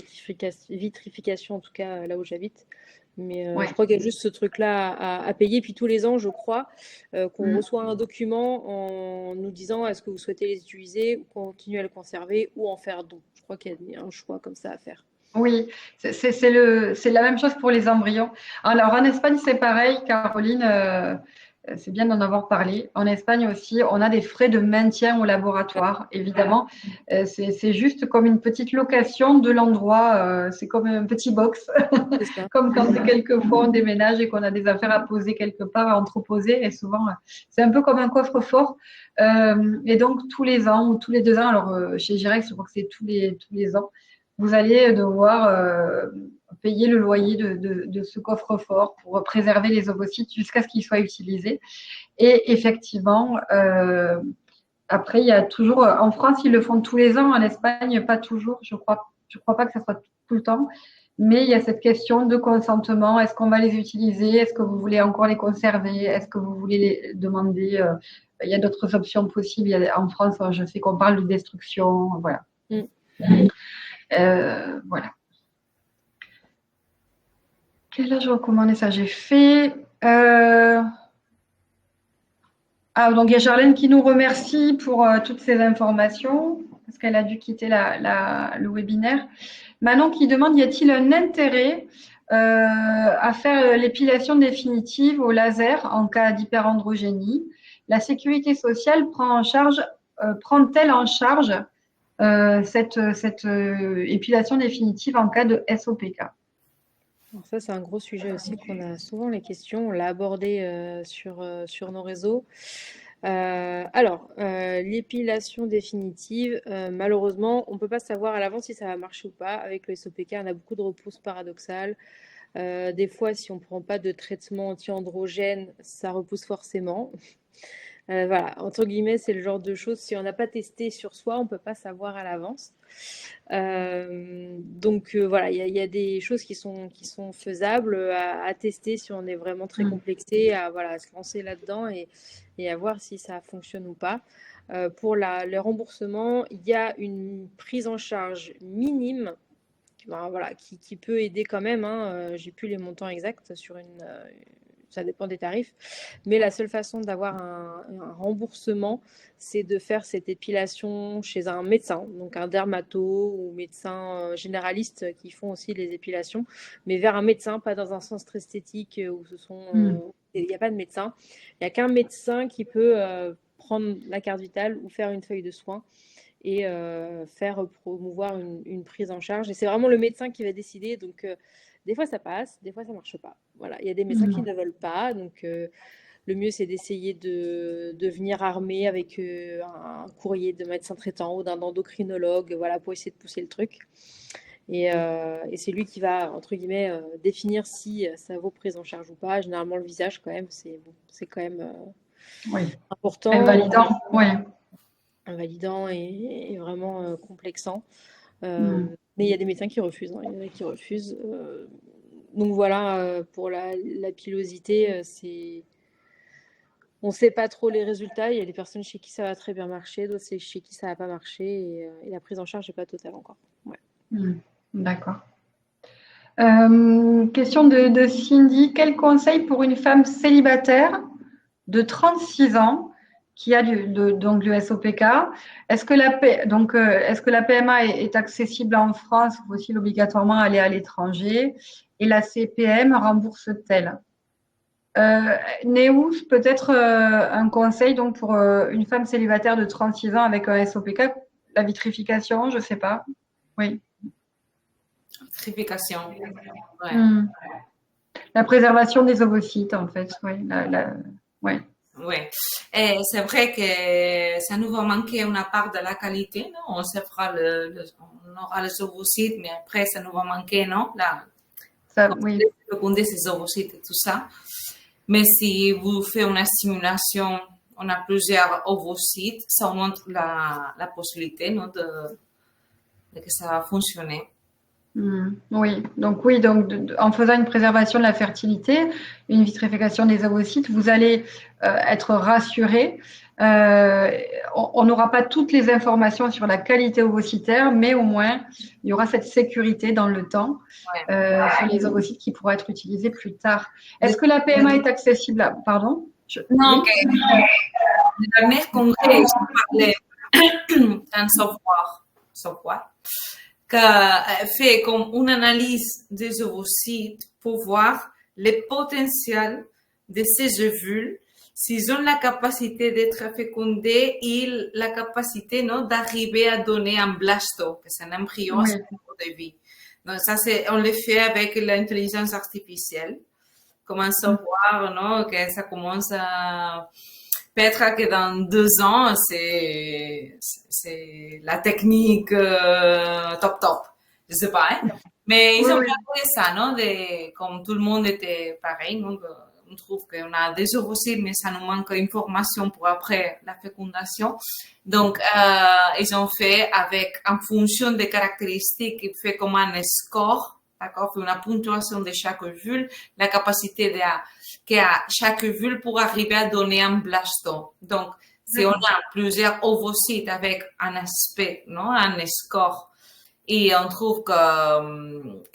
Speaker 2: vitrification en tout cas là où j'habite. Mais je crois qu'il y a juste ce truc-là à payer. Puis tous les ans, je crois qu'on reçoit un document en nous disant est-ce que vous souhaitez les utiliser ou continuer à le conserver ou en faire don. Je crois qu'il y a un choix comme ça à faire.
Speaker 1: Oui, c'est la même chose pour les embryons. Alors en Espagne, c'est pareil, Caroline. C'est bien d'en avoir parlé. En Espagne aussi, on a des frais de maintien au laboratoire, évidemment. C'est juste comme une petite location de l'endroit. C'est comme un petit box, comme quand quelquefois on déménage et qu'on a des affaires à poser quelque part, à entreposer. Et souvent, c'est un peu comme un coffre-fort. Et donc, tous les ans ou tous les 2 ans, alors chez Girex, je crois que c'est tous les ans, vous allez devoir payer le loyer de ce coffre-fort pour préserver les ovocytes jusqu'à ce qu'ils soient utilisés. Et effectivement, après, il y a toujours, en France, ils le font tous les ans, en Espagne, pas toujours. Je crois pas que ça soit tout le temps. Mais il y a cette question de consentement. Est-ce qu'on va les utiliser? Est-ce que vous voulez encore les conserver? Est-ce que vous voulez les demander? Il y a d'autres options possibles. En France, je sais qu'on parle de destruction. Voilà. Voilà. Quel âge recommander ça? J'ai fait. Donc il y a Charlène qui nous remercie pour toutes ces informations, parce qu'elle a dû quitter le webinaire. Manon qui demande, y a-t-il un intérêt à faire l'épilation définitive au laser en cas d'hyperandrogénie? La sécurité sociale prend-elle en charge cette épilation définitive en cas de SOPK?
Speaker 2: Alors ça, c'est un gros sujet aussi qu'on a souvent les questions. On l'a abordé sur nos réseaux. L'épilation définitive, malheureusement, on ne peut pas savoir à l'avance si ça va marcher ou pas. Avec le SOPK, on a beaucoup de repousses paradoxales. Des fois, si on ne prend pas de traitement anti-androgène, ça repousse forcément. Voilà, entre guillemets, c'est le genre de choses, si on n'a pas testé sur soi, on ne peut pas savoir à l'avance. Voilà, il y a des choses qui sont faisables à tester si on est vraiment très complexé, à se lancer là-dedans et à voir si ça fonctionne ou pas. Pour le remboursement, il y a une prise en charge minime qui peut aider quand même. J'ai plus les montants exacts sur ça dépend des tarifs, mais la seule façon d'avoir un remboursement, c'est de faire cette épilation chez un médecin, donc un dermato ou médecin généraliste qui font aussi les épilations, mais vers un médecin, pas dans un centre esthétique où il n'y a pas de médecin. Il n'y a qu'un médecin qui peut prendre la carte vitale ou faire une feuille de soins et faire promouvoir une prise en charge. Et c'est vraiment le médecin qui va décider. Donc, des fois, ça passe, des fois, ça ne marche pas. Voilà. Il y a des médecins qui ne veulent pas. Donc, le mieux, c'est d'essayer de venir armé avec un courrier de médecin traitant ou d'un endocrinologue, pour essayer de pousser le truc. Et c'est lui qui va, entre guillemets, définir si ça vaut prise en charge ou pas. Généralement, le visage, quand même, c'est quand même important.
Speaker 1: Invalidant, oui.
Speaker 2: Invalidant et vraiment complexant. Mais il y a des médecins qui refusent. Il y en a qui refusent. Donc voilà, pour la pilosité, on ne sait pas trop les résultats. Il y a des personnes chez qui ça va très bien marcher, d'autres chez qui ça ne va pas marcher. Et la prise en charge n'est pas totale encore. Ouais.
Speaker 1: D'accord. Question de Cindy. Quel conseil pour une femme célibataire de 36 ans qui a donc le SOPK? Est-ce que la PMA est accessible en France ou faut-il obligatoirement aller à l'étranger? Et la CPM rembourse-t-elle? Néous, peut-être un conseil donc pour une femme célibataire de 36 ans avec un SOPK, la vitrification, je ne sais pas. Oui.
Speaker 3: Vitrification. Ouais.
Speaker 1: La préservation des ovocytes, en fait. Oui. Ouais.
Speaker 3: Oui, et c'est vrai que ça nous va manquer une part de la qualité, non? On se fera on aura les ovocytes, mais après ça nous va manquer, non?
Speaker 1: Oui.
Speaker 3: Féconder ces ovocytes et tout ça. Mais si vous faites une stimulation, on a plusieurs ovocytes, ça augmente la possibilité, non, de que ça va fonctionner.
Speaker 1: Oui, donc en faisant une préservation de la fertilité, une vitrification des ovocytes, vous allez être rassuré. On n'aura pas toutes les informations sur la qualité ovocytaire, mais au moins il y aura cette sécurité dans le temps sur les ovocytes qui pourra être utilisés plus tard. Est-ce que la PMA est accessible Pardon
Speaker 3: Non, oui. Le dernier congrès, je parlais d'un software qui fait comme une analyse des ovocytes pour voir le potentiel de ces ovules, s'ils ont la capacité d'être fécondés et la capacité d'arriver à donner un blasto, que c'est un embryon de vie. Donc ça, on le fait avec l'intelligence artificielle. Comment savoir que ça commence à... Peut-être que dans 2 ans, c'est la technique top. Je sais pas, hein? Mais ils ont regardé ça, non? Comme tout le monde était pareil, donc on trouve qu'on a des ovocytes, mais ça nous manque d'informations pour après la fécondation. Donc, ils ont fait en fonction des caractéristiques, ils font comme un score, d'accord? Une puntuation de chaque ovule, la capacité qu'a chaque ovule pour arriver à donner un blasto. Donc, si on a plusieurs ovocytes avec un aspect, non? Un score, et on trouve que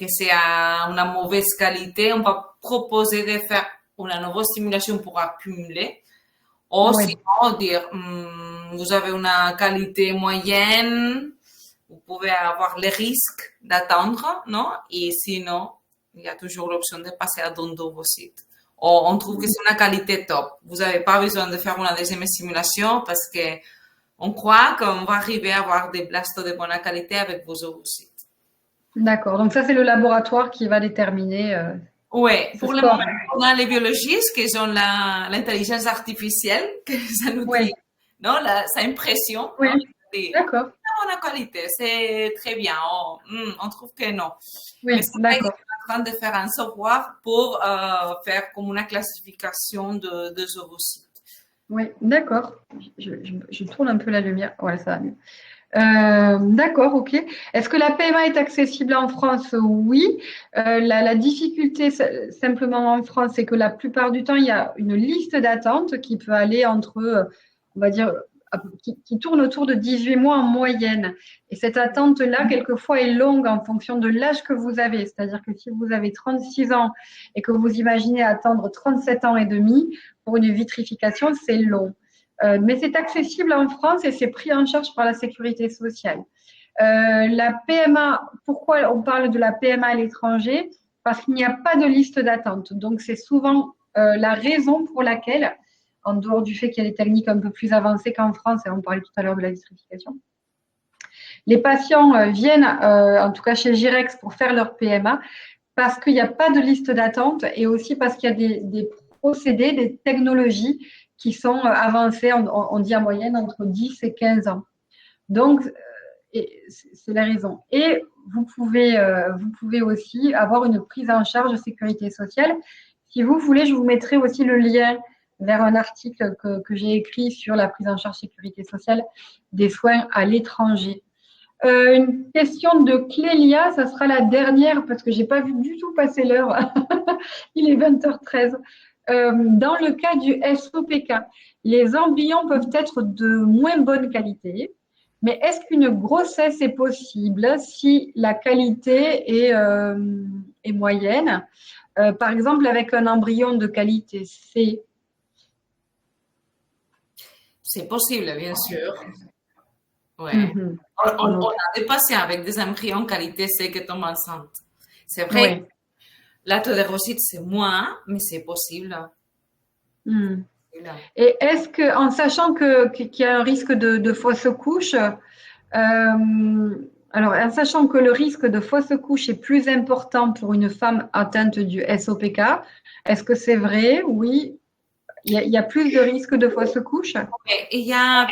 Speaker 3: c'est une mauvaise qualité, on va proposer de faire une nouvelle stimulation pour accumuler. Ou sinon, dire, vous avez une qualité moyenne, vous pouvez avoir le risque d'attendre, non? Et sinon, il y a toujours l'option de passer à don d'ovocytes. On trouve que c'est une qualité top. Vous n'avez pas besoin de faire une deuxième simulation parce que on croit qu'on va arriver à avoir des blastos de bonne qualité avec vos ovocytes.
Speaker 1: D'accord. Donc ça, c'est le laboratoire qui va déterminer.
Speaker 3: Oui,
Speaker 1: ce
Speaker 3: pour le
Speaker 1: score.
Speaker 3: moment, on a les biologistes qui ont l'intelligence artificielle, que ça nous dit,
Speaker 1: Oui.
Speaker 3: non, ça impression,
Speaker 1: Oui.
Speaker 3: non?
Speaker 1: D'accord.
Speaker 3: Bonne qualité, c'est très bien. On trouve que non.
Speaker 1: Oui,
Speaker 3: Mais c'est vrai qu'ils
Speaker 1: d'accord.
Speaker 3: sont en train de faire un savoir pour faire comme une classification de ovocytes.
Speaker 1: Oui, d'accord. Je tourne un peu la lumière. Voilà, ça va mieux. D'accord, ok. Est-ce que la PMA est accessible en France? Oui. La difficulté simplement en France, c'est que la plupart du temps, il y a une liste d'attente qui peut aller entre, on va dire, qui tourne autour de 18 mois en moyenne. Et cette attente-là, quelquefois, est longue en fonction de l'âge que vous avez. C'est-à-dire que si vous avez 36 ans et que vous imaginez attendre 37 ans et demi pour une vitrification, c'est long. Mais c'est accessible en France et c'est pris en charge par la sécurité sociale. La PMA, pourquoi on parle de la PMA à l'étranger? Parce qu'il n'y a pas de liste d'attente. Donc, c'est souvent la raison pour laquelle, en dehors du fait qu'il y a des techniques un peu plus avancées qu'en France, et on parlait tout à l'heure de la vitrification, les patients viennent, en tout cas chez Girex, pour faire leur PMA parce qu'il n'y a pas de liste d'attente et aussi parce qu'il y a des procédés, des technologies qui sont avancées, on dit en moyenne entre 10 et 15 ans. Donc, c'est la raison. Et vous pouvez aussi avoir une prise en charge de sécurité sociale. Si vous voulez, je vous mettrai aussi le lien vers un article que j'ai écrit sur la prise en charge sécurité sociale des soins à l'étranger. Une question de Clélia, ça sera la dernière parce que je n'ai pas vu du tout passer l'heure. Il est 20h13. Dans le cas du SOPK, les embryons peuvent être de moins bonne qualité, mais est-ce qu'une grossesse est possible si la qualité est moyenne? Par exemple, avec un embryon de qualité C.
Speaker 3: C'est possible, bien sûr. Ouais.
Speaker 1: Mhm.
Speaker 3: On a des patients avec des embryons qualité C qui tombent enceintes. C'est vrai,
Speaker 1: Oui.
Speaker 3: la tolérosite, c'est moins, mais c'est possible.
Speaker 1: Hmm. Et est-ce que, en sachant qu'il y a un risque de fausse couche, alors en sachant que le risque de fausse couche est plus important pour une femme atteinte du SOPK, est-ce que c'est vrai? Oui. Il y a plus de risque de fausse couche?
Speaker 3: Il y a,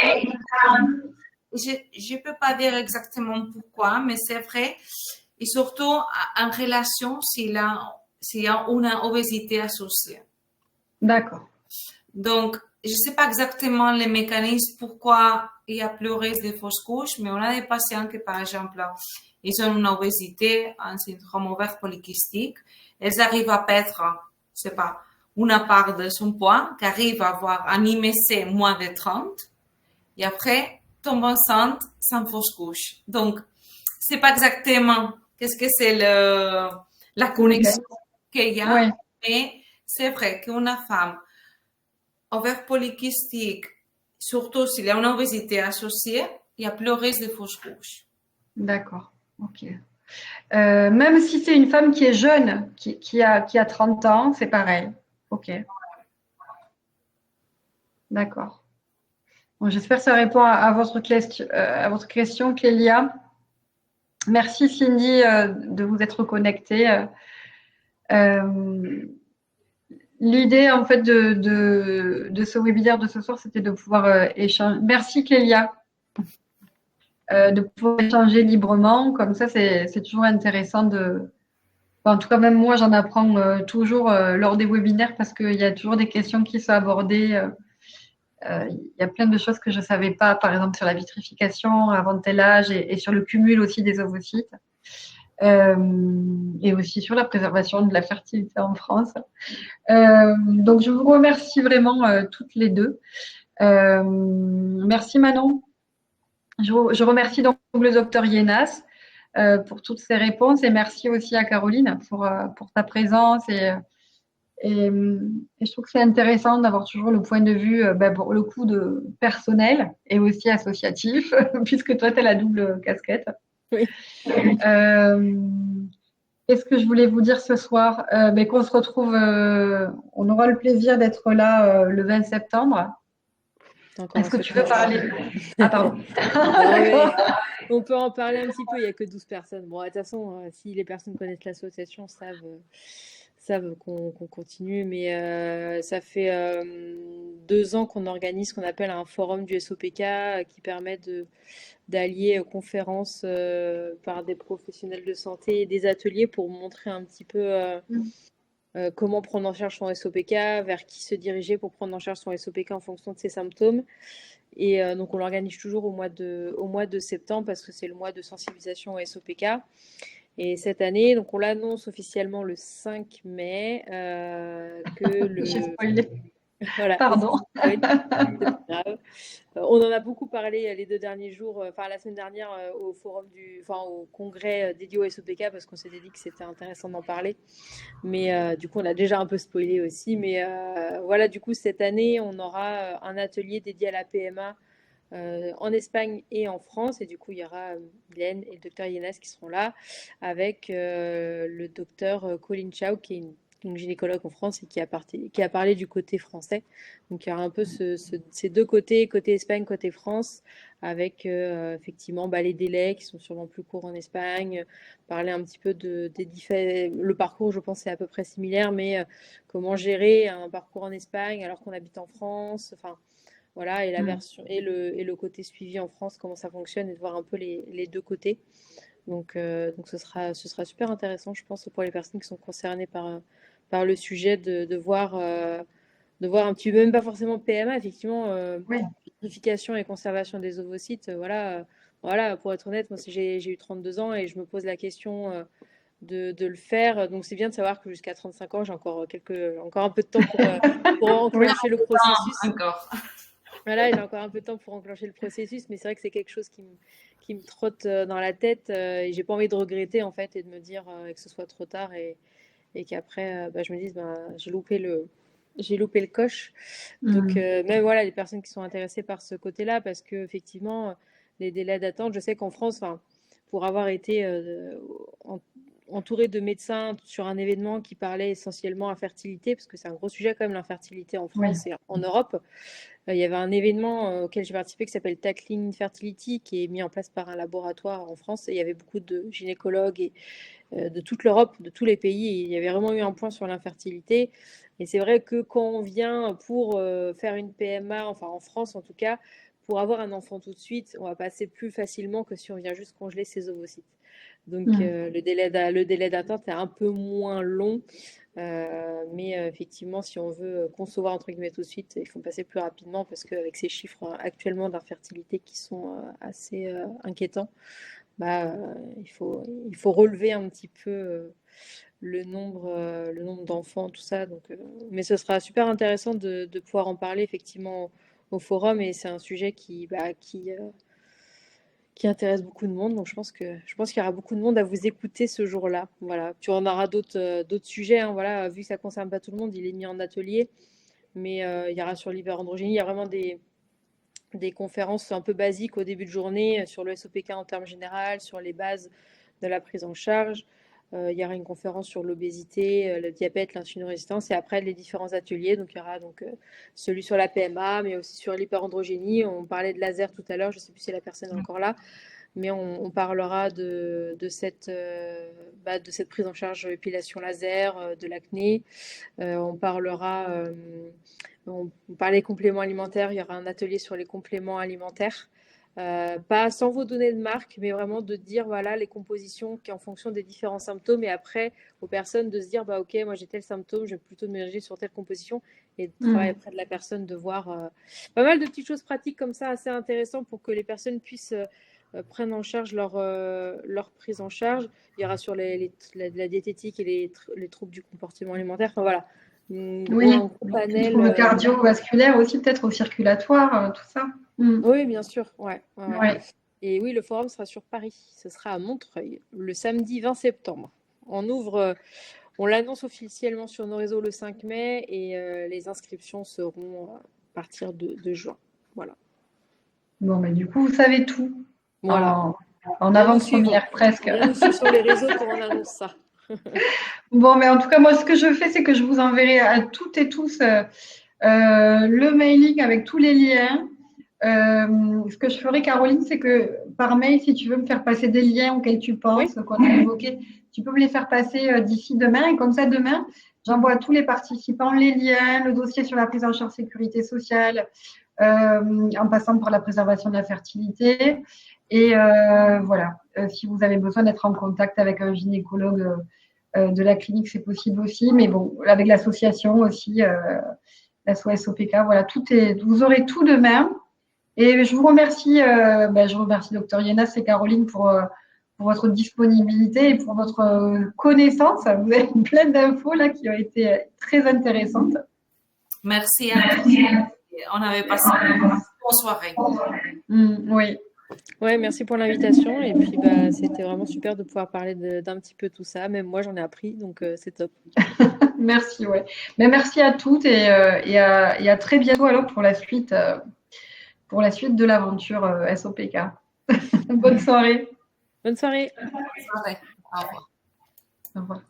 Speaker 3: je ne peux pas dire exactement pourquoi, mais c'est vrai. Et surtout en relation s'il y a une obésité associée.
Speaker 1: D'accord.
Speaker 3: Donc, je ne sais pas exactement les mécanismes pourquoi il y a plus risque de fausses couches, mais on a des patients qui, par exemple, ils ont une obésité, un syndrome ovaire polycystique. Elles arrivent à perdre, je ne sais pas, une part de son poids, qui arrive à avoir un IMC moins de 30, et après, tombe enceinte sans fausse couche. Donc, c'est pas exactement qu'est-ce que c'est la connexion qu'il y a,
Speaker 1: Oui.
Speaker 3: mais c'est vrai qu'une femme ovaire polycystique, surtout s'il y a une obésité associée, il y a plus risque de fausse couche.
Speaker 1: D'accord. Ok. Même si c'est une femme qui est jeune, qui a 30 ans, c'est pareil. Ok. D'accord. Bon, j'espère que ça répond à votre question, Clélia. Merci Cindy de vous être connectée. L'idée en fait de ce webinaire de ce soir, c'était de pouvoir échanger. Merci Clélia. De pouvoir échanger librement, comme ça c'est toujours intéressant en tout cas, même moi, j'en apprends toujours lors des webinaires parce qu'il y a toujours des questions qui sont abordées. Il y a plein de choses que je ne savais pas, par exemple sur la vitrification avant tel âge et sur le cumul aussi des ovocytes. Et aussi sur la préservation de la fertilité en France. Donc, je vous remercie vraiment toutes les deux. Merci Manon. Je remercie donc le docteur Yenas pour toutes ces réponses et merci aussi à Caroline pour ta présence et je trouve que c'est intéressant d'avoir toujours le point de vue, pour le coup, de personnel et aussi associatif, puisque toi, tu as la double casquette.
Speaker 2: Oui.
Speaker 1: Qu'est-ce que je voulais vous dire ce soir? Qu'on se retrouve, on aura le plaisir d'être là le 20 septembre.
Speaker 2: T'as encore
Speaker 1: Est-ce
Speaker 2: un
Speaker 1: que tu veux
Speaker 2: secret.
Speaker 1: parler? Ah, pardon.
Speaker 2: Non, mais on peut en parler un petit peu, il n'y a que 12 personnes. Bon, de toute façon, si les personnes connaissent l'association, savent qu'on continue, mais ça fait 2 ans qu'on organise ce qu'on appelle un forum du SOPK qui permet d'allier conférences par des professionnels de santé et des ateliers pour montrer un petit peu comment prendre en charge son SOPK, vers qui se diriger pour prendre en charge son SOPK en fonction de ses symptômes. Et donc, on l'organise toujours au mois de septembre parce que c'est le mois de sensibilisation au SOPK. Et cette année, donc on l'annonce officiellement le 5 mai que
Speaker 1: J'ai
Speaker 2: le...
Speaker 1: spoilé.
Speaker 2: Voilà,
Speaker 1: Pardon.
Speaker 2: c'est pas grave. On en a beaucoup parlé les 2 derniers jours, la semaine dernière au forum au congrès dédié au SOPK parce qu'on s'était dit que c'était intéressant d'en parler. Mais du coup, on a déjà un peu spoilé aussi. Mais voilà, du coup, cette année, on aura un atelier dédié à la PMA en Espagne et en France. Et du coup, il y aura Glenn et le docteur Yenas qui seront là avec le docteur Colin Chow, qui est une gynécologue en France et qui a parlé du côté français. Donc, il y aura un peu ces deux côtés, côté Espagne, côté France, avec effectivement les délais qui sont sûrement plus courts en Espagne, parler un petit peu le parcours, je pense, c'est à peu près similaire, mais comment gérer un parcours en Espagne alors qu'on habite en France, enfin, voilà, et la version et le côté suivi en France, comment ça fonctionne, et de voir un peu les deux côtés. Donc ce sera super intéressant, je pense, pour les personnes qui sont concernées par le sujet de voir un petit peu, même pas forcément PMA, effectivement,
Speaker 1: Oui.
Speaker 2: purification et conservation des ovocytes. Voilà, pour être honnête, moi j'ai eu 32 ans et je me pose la question de le faire. Donc c'est bien de savoir que jusqu'à 35 ans, j'ai encore un peu de temps pour
Speaker 1: Oui.
Speaker 2: enclencher le processus.
Speaker 3: Encore.
Speaker 2: Voilà, j'ai encore un peu de temps pour enclencher le processus, mais c'est vrai que c'est quelque chose qui me trotte dans la tête et j'ai pas envie de regretter en fait et de me dire que ce soit trop tard et qu'après je me dise j'ai loupé le coche. Donc même voilà les personnes qui sont intéressées par ce côté-là parce que effectivement les délais d'attente, je sais qu'en France, pour avoir été entourée de médecins sur un événement qui parlait essentiellement infertilité, parce que c'est un gros sujet quand même l'infertilité en France et en Europe. Il y avait un événement auquel j'ai participé qui s'appelle Tackling Infertility, qui est mis en place par un laboratoire en France. Et il y avait beaucoup de gynécologues et, de toute l'Europe, de tous les pays. Et il y avait vraiment eu un point sur l'infertilité. Et c'est vrai que quand on vient pour faire une PMA, enfin en France en tout cas, pour avoir un enfant tout de suite, on va passer plus facilement que si on vient juste congeler ses ovocytes. Donc le délai d'attente est un peu moins long. Mais effectivement, si on veut concevoir entre guillemets tout de suite, il faut passer plus rapidement parce qu'avec ces chiffres actuellement d'infertilité qui sont assez inquiétants, il faut relever un petit peu le nombre d'enfants, tout ça. Donc, mais ce sera super intéressant de pouvoir en parler effectivement au forum et c'est un sujet qui intéresse beaucoup de monde. Donc, je pense qu'il y aura beaucoup de monde à vous écouter ce jour-là. Voilà. Tu en auras d'autres sujets. Hein, voilà. Vu que ça ne concerne pas tout le monde, il est mis en atelier. Mais il y aura sur l'hyperandrogénie, il y a vraiment des conférences un peu basiques au début de journée sur le SOPK en termes généraux, sur les bases de la prise en charge. Il y aura une conférence sur l'obésité, le diabète, l'insulinorésistance et après les différents ateliers. Donc il y aura celui sur la PMA, mais aussi sur l'hyperandrogénie. On parlait de laser tout à l'heure, je ne sais plus si la personne est encore là, mais on parlera de cette prise en charge épilation laser, de l'acné. On parlera, on parlait compléments alimentaires, il y aura un atelier sur les compléments alimentaires. Pas sans vous donner de marque, mais vraiment de dire voilà les compositions qui en fonction des différents symptômes et après aux personnes de se dire ok moi j'ai tel symptôme, je vais plutôt me diriger sur telle composition et de travailler auprès de la personne, de voir pas mal de petites choses pratiques comme ça assez intéressantes pour que les personnes puissent prendre en charge leur prise en charge. Il y aura sur la diététique et les troubles du comportement alimentaire. Enfin voilà. Un gros panel.
Speaker 1: Troubles cardiovasculaires aussi, peut-être au circulatoire, tout ça.
Speaker 2: Oui, bien sûr. Ouais. Et oui, le forum sera sur Paris. Ce sera à Montreuil, le samedi 20 septembre. On l'annonce officiellement sur nos réseaux le 5 mai et les inscriptions seront à partir de juin. Voilà.
Speaker 1: Bon, mais du coup, vous savez tout.
Speaker 2: Voilà.
Speaker 1: En
Speaker 2: Viens nous
Speaker 1: avant-première,
Speaker 2: suivre.
Speaker 1: presque.
Speaker 2: Viens nous suivre sur les réseaux quand on annonce ça.
Speaker 1: Bon, mais en tout cas, moi, ce que je fais, c'est que je vous enverrai à toutes et tous le mailing avec tous les liens. Ce que je ferai, Caroline, c'est que par mail, si tu veux me faire passer des liens auxquels tu penses,
Speaker 2: Oui,
Speaker 1: qu'on a évoqués, tu peux me les faire passer d'ici demain. Et comme ça, demain, j'envoie à tous les participants les liens, le dossier sur la prise en charge sécurité sociale, en passant par la préservation de la fertilité. Et voilà, si vous avez besoin d'être en contact avec un gynécologue de la clinique, c'est possible aussi. Mais bon, avec l'association aussi, la SOSOPK, voilà, vous aurez tout demain. Et je vous remercie, je remercie Dr Yenas et Caroline pour votre disponibilité et pour votre connaissance. Vous avez plein d'infos là qui ont été très intéressantes.
Speaker 3: Merci à tous. On avait passé une bonne soirée.
Speaker 1: Oui.
Speaker 2: ouais, merci pour l'invitation. Et puis, c'était vraiment super de pouvoir parler d'un petit peu tout ça. Même moi, j'en ai appris, donc c'est top.
Speaker 1: Merci, ouais. Mais merci à toutes et à très bientôt alors pour la suite de l'aventure SOPK. Bonne soirée.
Speaker 2: Bonne soirée.
Speaker 3: Bonne soirée. Au revoir.
Speaker 1: Au revoir.